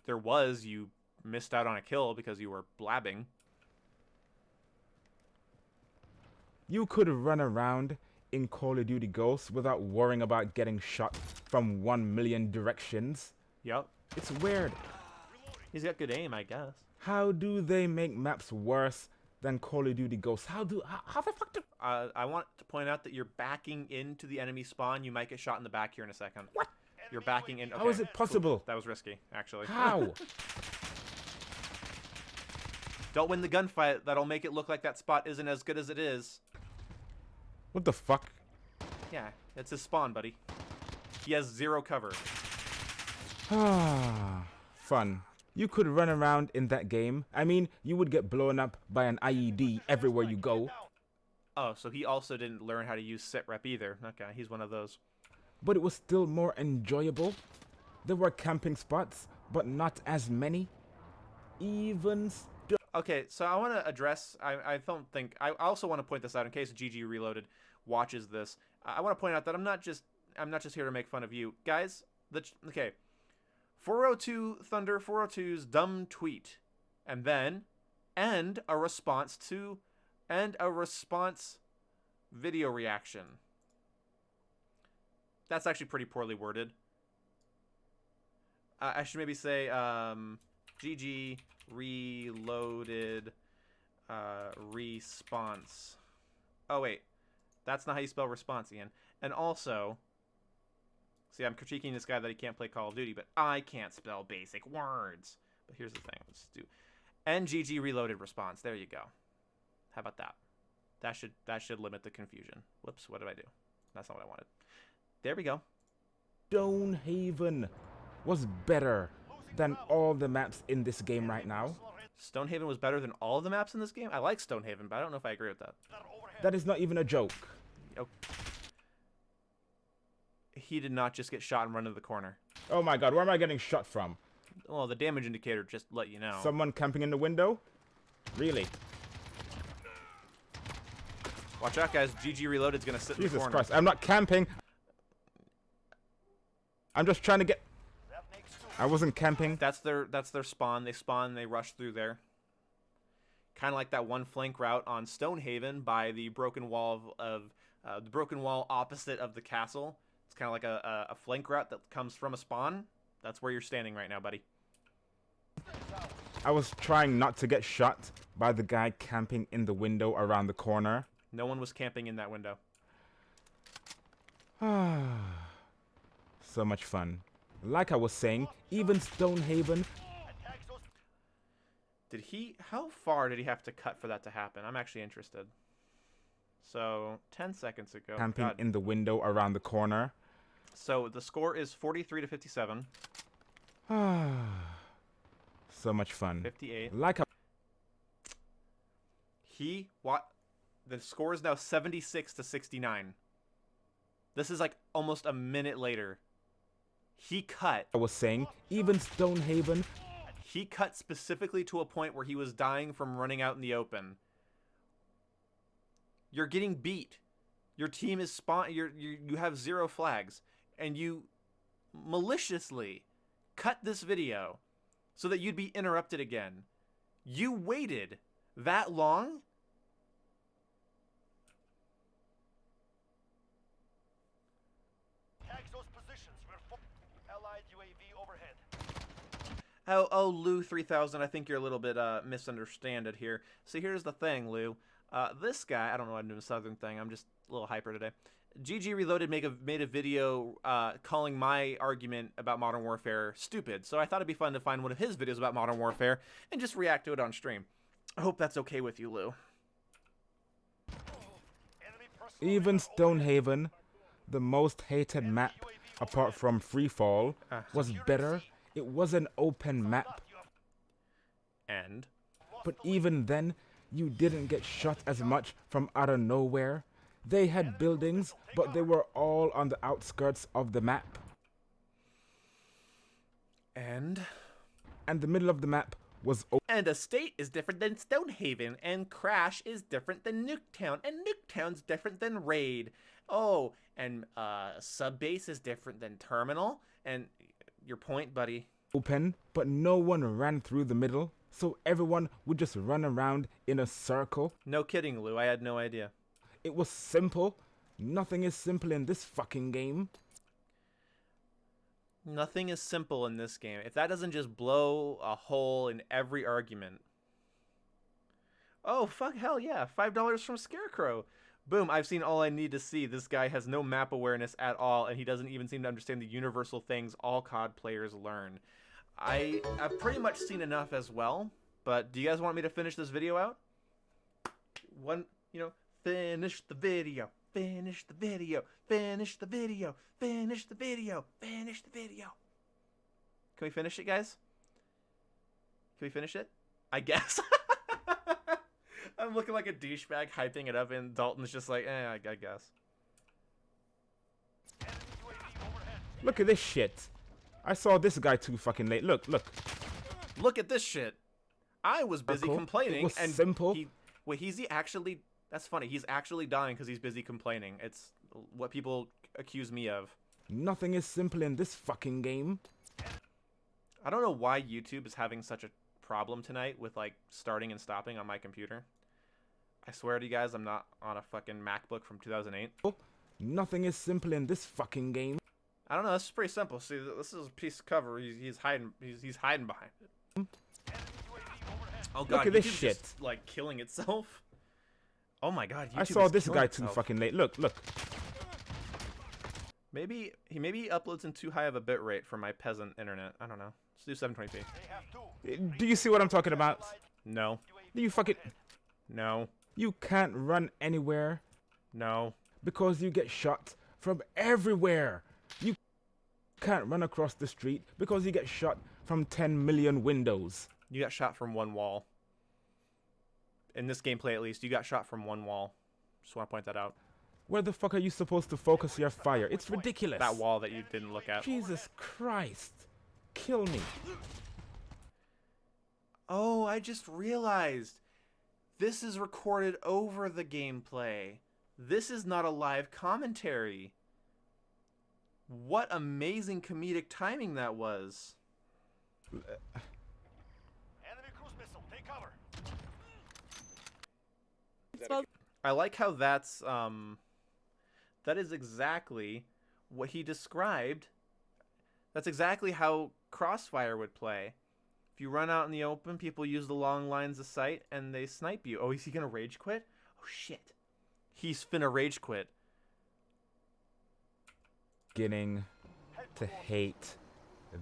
There was, you missed out on a kill because you were blabbing. You could run around in Call of Duty Ghost without worrying about getting shot from 1,000,000 directions. Yep. It's weird. He's got good aim, I guess. How do they make maps worse than Call of Duty Ghost? How the fuck do... I want to point out that you're backing into the enemy spawn. You might get shot in the back here in a second. What? You're backing in. Okay. How is it possible? Cool. That was risky, actually. How? Don't win the gunfight. That'll make it look like that spot isn't as good as it is. What the fuck? Yeah, it's his spawn, buddy. He has zero cover. Ah, fun. You could run around in that game. I mean, you would get blown up by an IED everywhere you go. Oh, so he also didn't learn how to use sitrep either. Okay, he's one of those. But it was still more enjoyable. There were camping spots, but not as many. Even still. Okay, so I want to address. I don't think. I also want to point this out in case GG Reloaded watches this. I want to point out that I'm not just here to make fun of you guys. Okay, 402 Thunder 402's dumb tweet, and then and a response video reaction. That's actually pretty poorly worded. I should maybe say GG Reloaded response. Oh wait, that's not how you spell response, Ian. And also, see, I'm critiquing this guy that he can't play Call of Duty, but I can't spell basic words. But here's the thing, let's do NGG Reloaded response. There you go. How about that? That should limit the confusion. Whoops, what did I do? That's not what I wanted. There we go. Stonehaven was better than all the maps in this game right now. Stonehaven was better than all of the maps in this game? I like Stonehaven, but I don't know if I agree with that. That is not even a joke. Oh. He did not just get shot and run into the corner. Oh my god, where am I getting shot from? Well, the damage indicator just let you know. Someone camping in the window? Really? Watch out, guys. GG Reloaded's gonna sit in the Jesus corner. Christ, I'm not camping. I'm just trying to get... I wasn't camping. That's their spawn. They spawn, they rush through there. Kind of like that one flank route on Stonehaven by the broken wall of the broken wall opposite of the castle. It's kind of like a flank route that comes from a spawn. That's where you're standing right now, buddy. I was trying not to get shot by the guy camping in the window around the corner. No one was camping in that window. So much fun. Like I was saying, even Stonehaven... How far did he have to cut for that to happen? I'm actually interested. So, 10 seconds ago. Camping God. in the window around the corner. So, the score is 43 to 57. So much fun. 58. Like I... The score is now 76 to 69. This is like almost a minute later. He cut. I was saying, even Stonehaven... He cut specifically to a point where he was dying from running out in the open. You're getting beat. Your team is you have 0 flags, and you maliciously cut this video so that you'd be interrupted again. You waited that long? Tags those positions. We're Allied UAV overhead. Oh, Lou 3000, I think you're a little bit misunderstanded here. See, here's the thing, Lou. This guy, I don't know why I'm doing a southern thing. I'm just a little hyper today. GG Reloaded made a video calling my argument about Modern Warfare stupid. So I thought it'd be fun to find one of his videos about Modern Warfare and just react to it on stream. I hope that's okay with you, Lou. Even Stonehaven, the most hated map apart from Freefall, was better. It was an open map. And? But even then, you didn't get shot as much from out of nowhere. They had buildings, but they were all on the outskirts of the map. And The middle of the map was open. And Estate is different than Stonehaven, and Crash is different than Nuketown, and Nuketown's different than Raid. Oh, and Subbase is different than Terminal, and your point, buddy. Open, but no one ran through the middle, so everyone would just run around in a circle. No kidding, Lou, I had no idea. It was simple. Nothing is simple in this fucking game. Nothing is simple in this game. If that doesn't just blow a hole in every argument. Oh, fuck, hell yeah. $5 from Scarecrow. Boom, I've seen all I need to see. This guy has no map awareness at all, and he doesn't even seem to understand the universal things all COD players learn. I've pretty much seen enough as well, but do you guys want me to finish this video out? Finish the video. Finish the video. Finish the video. Finish the video. Finish the video. Can we finish it, guys? Can we finish it? I guess. I'm looking like a douchebag hyping it up, and Dalton's just like, I guess. Look at this shit. I saw this guy too fucking late. Look. Look at this shit. I was busy complaining, it was and simple. He's actually... That's funny. He's actually dying because he's busy complaining. It's what people accuse me of. Nothing is simple in this fucking game. I don't know why YouTube is having such a problem tonight with, like, starting and stopping on my computer. I swear to you guys, I'm not on a fucking MacBook from 2008. Nothing is simple in this fucking game. I don't know. This is pretty simple. See, this is a piece of cover. He's hiding. He's hiding behind it. Oh god! Look at this YouTube's shit. just, like, killing itself. Oh my god! YouTube I saw is this killing guy itself. too fucking late. Look. Maybe he uploads in too high of a bit rate for my peasant internet. I don't know. Let's do 720p. Do you see what I'm talking about? No. Do you fucking... No. You can't run anywhere No. because you get shot from everywhere. You can't run across the street because you get shot from 10 million windows. You got shot from one wall. In this gameplay, at least, you got shot from one wall. Just want to point that out. Where the fuck are you supposed to focus your fire? It's ridiculous. That wall that you didn't look at. Jesus Christ. Kill me. Oh, I just realized. This is recorded over the gameplay. This is not a live commentary. What amazing comedic timing that was. Enemy cruise missile, take cover. I like how that's that is exactly what he described. That's exactly how Crossfire would play. If you run out in the open, people use the long lines of sight and they snipe you. Oh, is he gonna rage quit? Oh shit. He's finna rage quit. Beginning to hate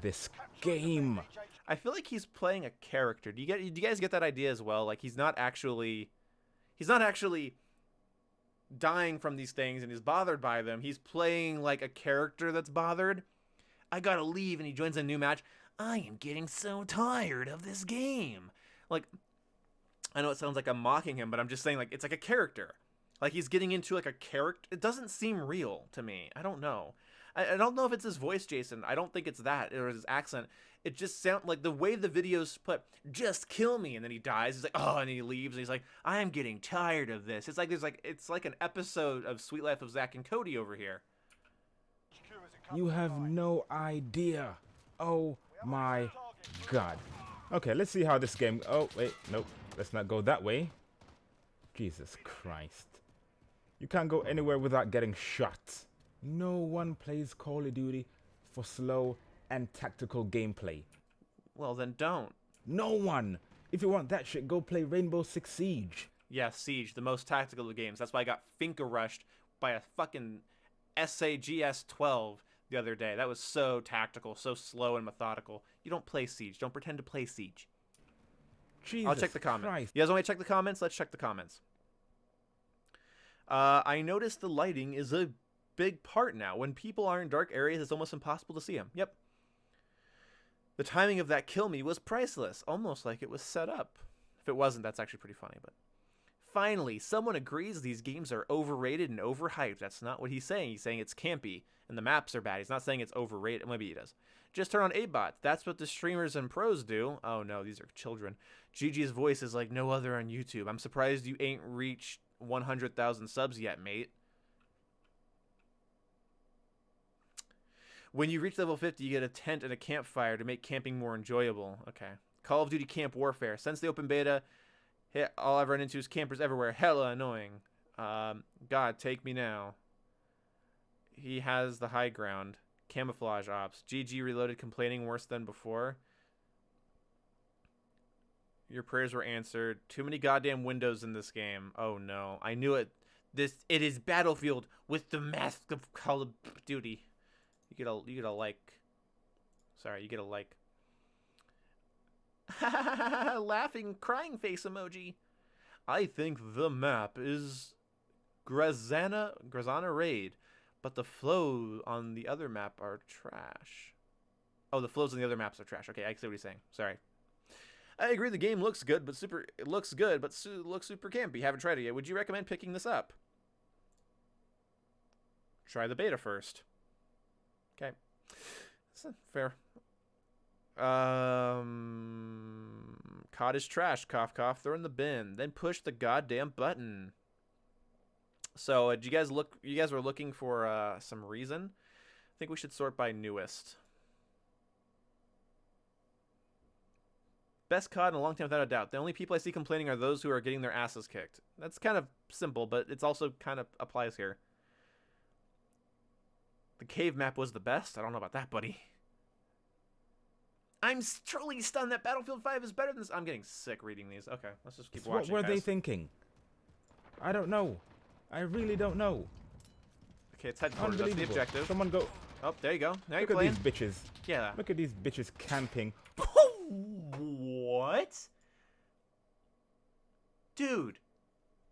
this game. I feel like he's playing a character. Do you guys get that idea as well? Like he's not actually dying from these things and he's bothered by them. He's playing like a character that's bothered. I gotta leave, and he joins a new match. I am getting so tired of this game. Like, I know it sounds like I'm mocking him, but I'm just saying, like, it's like a character. Like, he's getting into, like, a character. It doesn't seem real to me. I don't know. I don't know if it's his voice, Jason. I don't think it's that, or his accent. It just sounds like the way the video's put, just kill me, and then he dies. He's like, oh, and he leaves, and he's like, I am getting tired of this. It's like an episode of Sweet Life of Zack and Cody over here. You have no idea. Oh my god. Okay, let's see how this game... Oh, wait, nope. Let's not go that way. Jesus Christ. You can't go anywhere without getting shot. No one plays Call of Duty for slow and tactical gameplay. Well, then don't. No one! If you want that shit, go play Rainbow Six Siege. Yeah, Siege, the most tactical of games. That's why I got finger rushed by a fucking SAGS-12 the other day. That was so tactical, so slow and methodical. You don't play Siege. Don't pretend to play Siege. Jesus I'll check the comments. Christ. You guys want me to check the comments? Let's check the comments. I noticed the lighting is a big part now. When people are in dark areas, it's almost impossible to see them. Yep. The timing of that kill me was priceless, almost like it was set up. If it wasn't, that's actually pretty funny. But finally, someone agrees these games are overrated and overhyped. That's not what he's saying. He's saying it's campy and the maps are bad. He's not saying it's overrated. Maybe he does. Just turn on A-bot. That's what the streamers and pros do. Oh no, these are children. GG's voice is like no other on YouTube. I'm surprised you ain't reached 100,000 subs yet, mate. When you reach level 50, you get a tent and a campfire to make camping more enjoyable. Okay. Call of Duty Camp Warfare. Since the open beta, all I've run into is campers everywhere. Hella annoying. God, take me now. He has the high ground. Camouflage ops. GG Reloaded complaining worse than before. Your prayers were answered. Too many goddamn windows in this game. Oh no. I knew it. It is Battlefield with the mask of Call of Duty. You get a like. Sorry, you get a like. Laughing, crying face emoji. I think the map is Grazana Raid, but the flow on the other map are trash. Oh, the flows on the other maps are trash. Okay, I see what he's saying. Sorry. I agree the game looks good, but looks super campy. Haven't tried it yet. Would you recommend picking this up? Try the beta first. Okay. That's fair. COD is trash. Cough, cough. Throw in the bin. Then push the goddamn button. So, did you guys look? You guys were looking for some reason. I think we should sort by newest. Best COD in a long time, without a doubt. The only people I see complaining are those who are getting their asses kicked. That's kind of simple, but it's also kind of applies here. The cave map was the best. I don't know about that, buddy. I'm truly stunned that Battlefield 5 is better than this. I'm getting sick reading these. Okay, let's just keep watching. What were they guys. thinking? I don't know. I really don't know. Okay, it's headquarters. That's the objective. Someone go. Oh, there you go. Now Look you're at playing. these bitches. Yeah. Look at these bitches camping. What? Dude,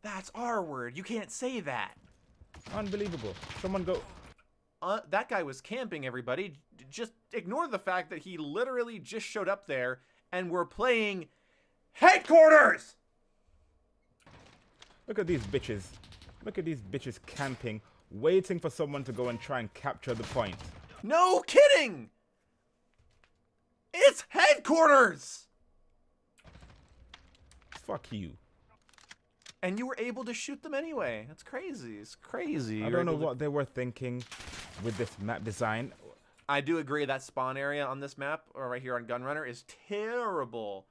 that's our word. You can't say that. Unbelievable. Someone go. That guy was camping, everybody. Just ignore the fact that he literally just showed up there and we're playing headquarters! Look at these bitches. Look at these bitches camping, waiting for someone to go and try and capture the point. No kidding! It's headquarters! Fuck you. And you were able to shoot them anyway. That's crazy. It's crazy. I don't know what they were thinking with this map design. I do agree that spawn area on this map, or right here on Gunrunner, is terrible.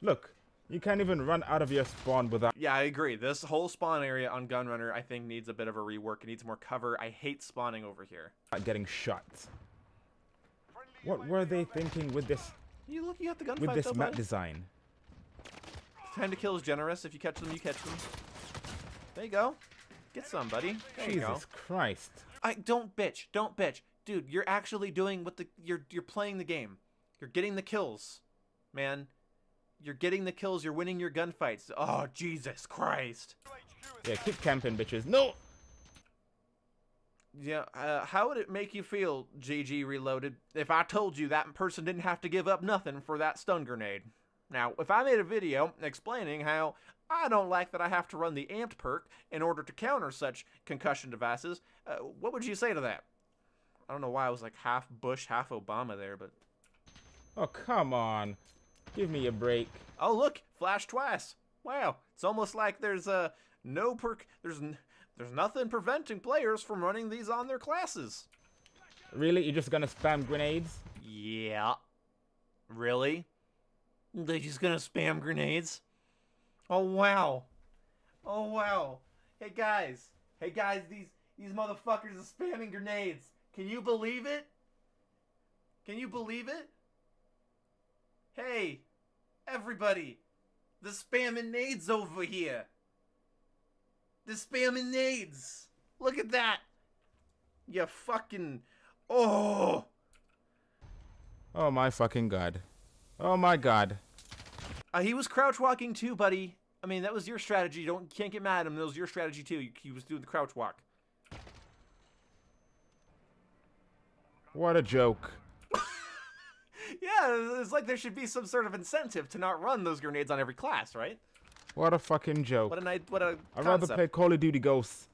Look, you can't even run out of your spawn without... Yeah, I agree. This whole spawn area on Gunrunner, I think, needs a bit of a rework. It needs more cover. I hate spawning over here. Getting shot. What were they thinking with this... You have the gunfight, with this though, map buddy. design? Time to kill is generous. If you catch them, you catch them. There you go. Get some, buddy. There you go. Jesus Christ. Don't bitch. Don't bitch. Dude, you're actually doing what you're playing the game. You're getting the kills. Man. You're getting the kills. You're winning your gunfights. Oh, Jesus Christ. Yeah, keep camping, bitches. No! Yeah, how would it make you feel, GG Reloaded, if I told you that person didn't have to give up nothing for that stun grenade? Now, if I made a video explaining how I don't like that I have to run the amped perk in order to counter such concussion devices, what would you say to that? I don't know why I was like half Bush, half Obama there, but... Oh, come on. Give me a break. Oh, look! Flash twice! Wow, it's almost like there's no perk... There's nothing preventing players from running these on their classes. Really? You're just gonna spam grenades? Yeah. Really? They're just gonna spam grenades? Oh, wow. Oh, wow. Hey, guys. Hey, guys, these motherfuckers are spamming grenades. Can you believe it? Can you believe it? Hey, everybody. The spamming nades over here. The spamming nades. Look at that. You fucking... Oh! Oh my fucking god. Oh my god. He was crouch walking too, buddy. I mean, that was your strategy. You can't get mad at him. That was your strategy too. He was doing the crouch walk. What a joke. Yeah, it's like there should be some sort of incentive to not run those grenades on every class, right? What a fucking joke. What a I'd rather play Call of Duty Ghost.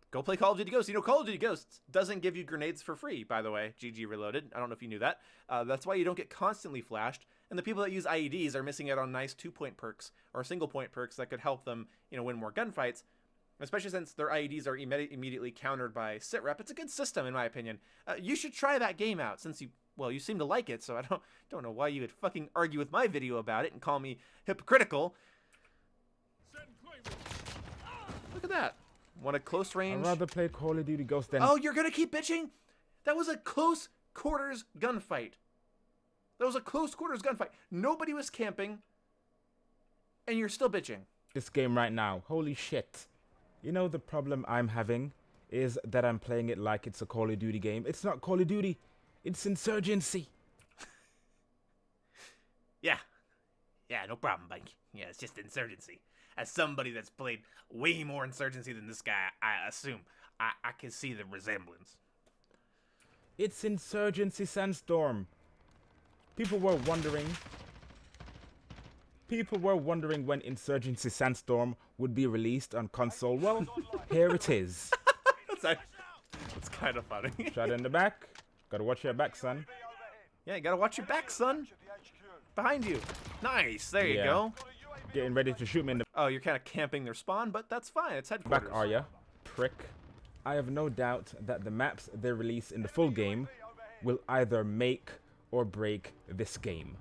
Go play Call of Duty Ghost. You know, Call of Duty Ghost doesn't give you grenades for free, by the way. GG Reloaded. I don't know if you knew that. That's why you don't get constantly flashed. And the people that use IEDs are missing out on nice 2-point perks or single-point perks that could help them, you know, win more gunfights. Especially since their IEDs are immediately countered by sitrep. It's a good system, in my opinion. You should try that game out, since you seem to like it. So I don't know why you would fucking argue with my video about it and call me hypocritical. Look at that. Want a close range? I'd rather play Call of Duty Ghost than... Oh, you're gonna keep bitching? That was a close quarters gunfight. That was a close quarters gunfight. Nobody was camping, and you're still bitching. This game right now. Holy shit. You know the problem I'm having is that I'm playing it like it's a Call of Duty game. It's not Call of Duty. It's Insurgency. Yeah. Yeah, no problem, Mike. Yeah, it's just Insurgency. As somebody that's played way more Insurgency than this guy, I assume I can see the resemblance. It's Insurgency Sandstorm. People were wondering when Insurgency Sandstorm would be released on console. Well, here it is. That's kind of funny. Shot in the back. Gotta watch your back, son. Yeah, you gotta watch your back, son. Behind you. Nice. There you Yeah. go. Getting ready to shoot me in the Oh, you're kind of camping their spawn, but that's fine. It's headquarters. back, are ya? Prick. I have no doubt that the maps they release in the full game will either make or break this game.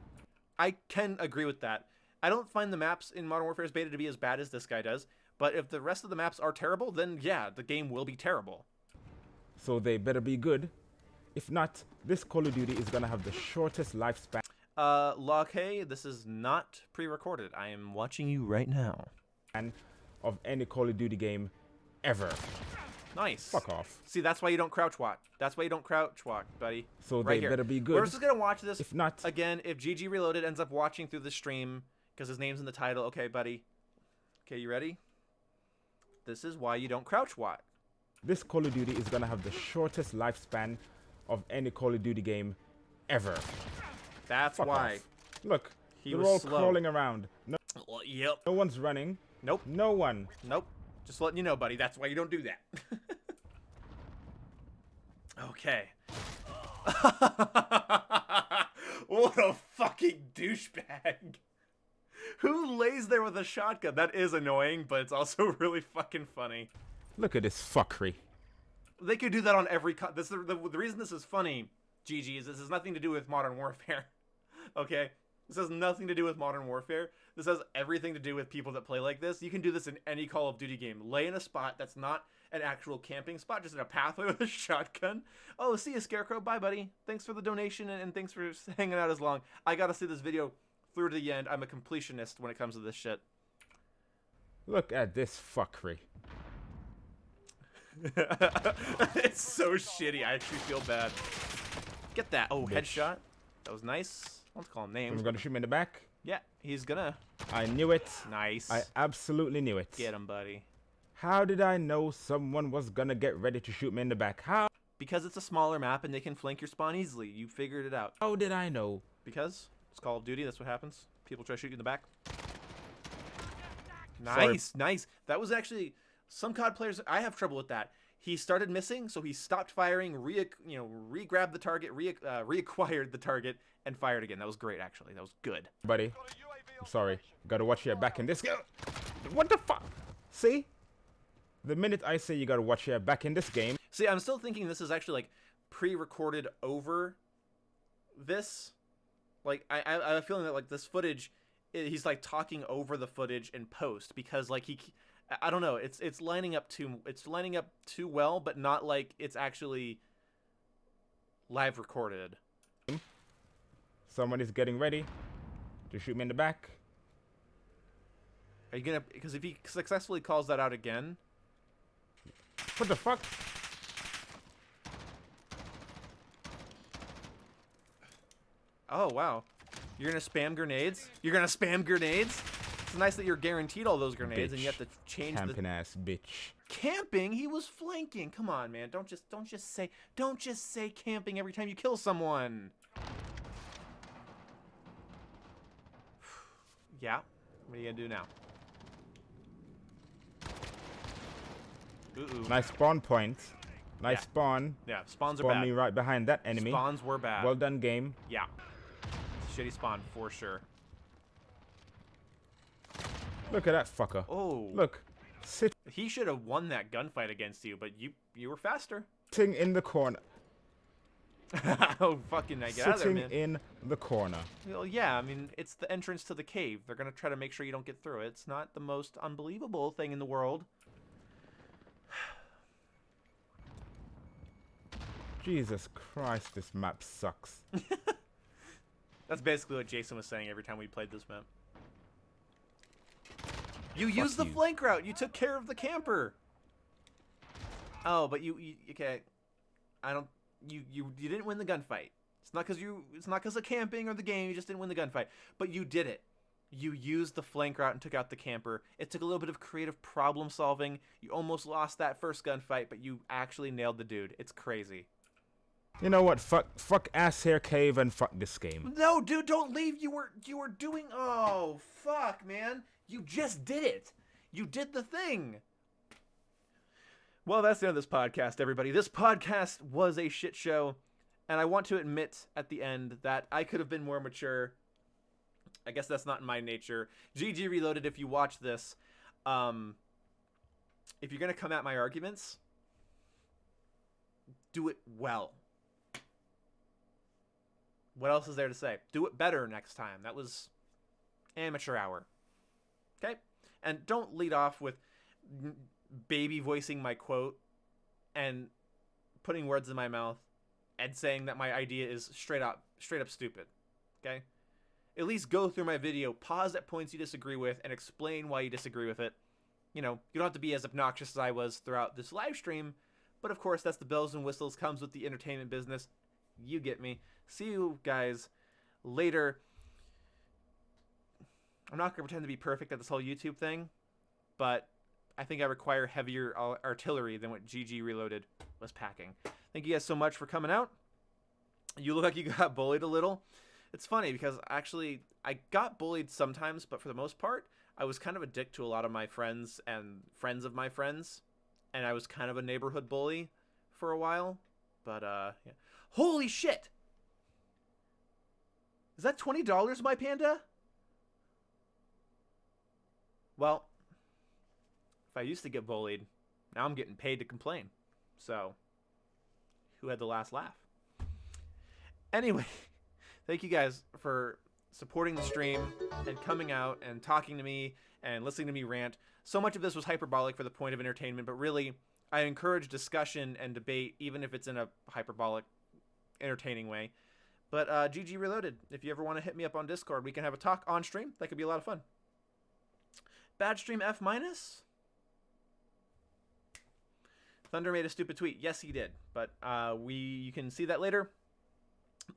I can agree with that. I don't find the maps in Modern Warfare's beta to be as bad as this guy does, but if the rest of the maps are terrible, then yeah, the game will be terrible. So they better be good. If not, this Call of Duty is gonna have the shortest lifespan Locke, this is not pre-recorded. I am watching you right now. of any Call of Duty game ever. Nice. Fuck off. See, that's why you don't crouch walk. That's why you don't crouch walk, buddy. So right they here. better be good. We're just gonna watch this. If not, Again, if GG Reloaded ends up watching through the stream, because his name's in the title. Okay, buddy. Okay, you ready? This is why you don't crouch walk. this Call of Duty is gonna have the shortest lifespan of any Call of Duty game ever. That's Fuck why. off. Look, He they're was all slow. crawling around. No, Yep. no one's running. Nope. No one. Nope. Just letting you know, buddy. That's why you don't do that. Okay. What a fucking douchebag. Who lays there with a shotgun? That is annoying, but it's also really fucking funny. Look at this fuckery. They could do that on every... the reason this is funny, GG, is this has nothing to do with Modern Warfare. Okay? This has nothing to do with Modern Warfare. This has everything to do with people that play like this. You can do this in any Call of Duty game. Lay in a spot that's not an actual camping spot, just in a pathway with a shotgun. Oh, see you, Scarecrow. Bye, buddy. Thanks for the donation, and thanks for hanging out as long. I gotta see this video through to the end. I'm a completionist when it comes to this shit. Look at this fuckery. It's so shitty. I actually feel bad. Get that. Oh, Bitch. headshot. That was nice. Let's call him names. I'm gonna shoot me in the back. Yeah, he's gonna. I knew it. Nice. I absolutely knew it. Get him, buddy. How did I know someone was gonna get ready to shoot me in the back? How Because it's a smaller map and they can flank your spawn easily. You figured it out. did I know? Because it's Call of Duty. That's what happens. People try to shoot you in the back. Sorry. Nice, nice. That was actually some COD players. I have trouble with that. He started missing, so he stopped firing. Re-grabbed the target, reacquired the target, and fired again. That was great, actually. That was good. Buddy, I'm sorry. Gotta watch your back in this game. What the fuck? See? The minute I say you gotta watch your back in this game. See, I'm still thinking this is actually like pre-recorded over this. Like I have a feeling that like this footage, he's like talking over the footage in post because like I don't know, it's lining up too well, but not like it's actually live recorded. Someone is getting ready to shoot me in the back. Are you gonna? Because if he successfully calls that out again, What the fuck? Oh, wow. You're gonna spam grenades? You're gonna spam grenades? It's nice that you're guaranteed all those grenades, and you have to change Camping the... ass bitch. Camping? He was flanking. Come on, man. Don't just say camping every time you kill someone. Yeah. What are you gonna do now? Ooh. Nice spawn point. Nice Yeah. spawn. Yeah, spawns are Spawn bad. me right behind that enemy. Spawns were bad. Well done, game. Yeah. Shitty spawn, for sure. Look at that fucker. Oh. Look. Sitting He should have won that gunfight against you, but you were faster. in the corner. Oh, fucking, I get out of there, Sitting man. in the corner. Well, yeah, I mean, it's the entrance to the cave. They're going to try to make sure you don't get through it. It's not the most unbelievable thing in the world. Jesus Christ, this map sucks. That's basically what Jason was saying every time we played this map. You used the you. flank route. You took care of the camper. Oh, but you okay. I don't you didn't win the gunfight. It's not cuz of camping or the game. You just didn't win the gunfight. But you did it. You used the flank route and took out the camper. It took a little bit of creative problem solving. You almost lost that first gunfight, but you actually nailed the dude. It's crazy. You know what? Fuck ass hair cave and fuck this game. No, dude, don't leave. You were doing... Oh, fuck, man. You just did it. You did the thing. Well, that's the end of this podcast, everybody. This podcast was a shit show, and I want to admit at the end that I could have been more mature. I guess that's not in my nature. GG Reloaded, if you watch this, if you're going to come at my arguments, do it well. What else is there to say? Do it better next time. That was amateur hour. Okay? And don't lead off with baby voicing my quote and putting words in my mouth and saying that my idea is straight up stupid. Okay? At least go through my video, pause at points you disagree with, and explain why you disagree with it. You know, you don't have to be as obnoxious as I was throughout this live stream, but of course that's the bells and whistles, comes with the entertainment business. You get me. See you guys later. I'm not going to pretend to be perfect at this whole YouTube thing, but I think I require heavier artillery than what GG Reloaded was packing. Thank you guys so much for coming out. You look like you got bullied a little. It's funny because actually I got bullied sometimes, but for the most part, I was kind of a dick to a lot of my friends and friends of my friends, and I was kind of a neighborhood bully for a while. But, yeah. Holy shit! Is that $20, my panda? Well, if I used to get bullied, now I'm getting paid to complain. So, who had the last laugh? Anyway, thank you guys for supporting the stream and coming out and talking to me and listening to me rant. So much of this was hyperbolic for the point of entertainment, but really, I encourage discussion and debate, even if it's in a hyperbolic, entertaining way. But GG Reloaded, if you ever want to hit me up on Discord, we can have a talk on stream. That could be a lot of fun. Bad stream F-. Thunder made a stupid tweet. Yes, he did. But you can see that later.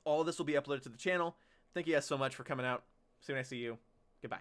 All of this will be uploaded to the channel. Thank you guys so much for coming out. See you when I see you. Goodbye.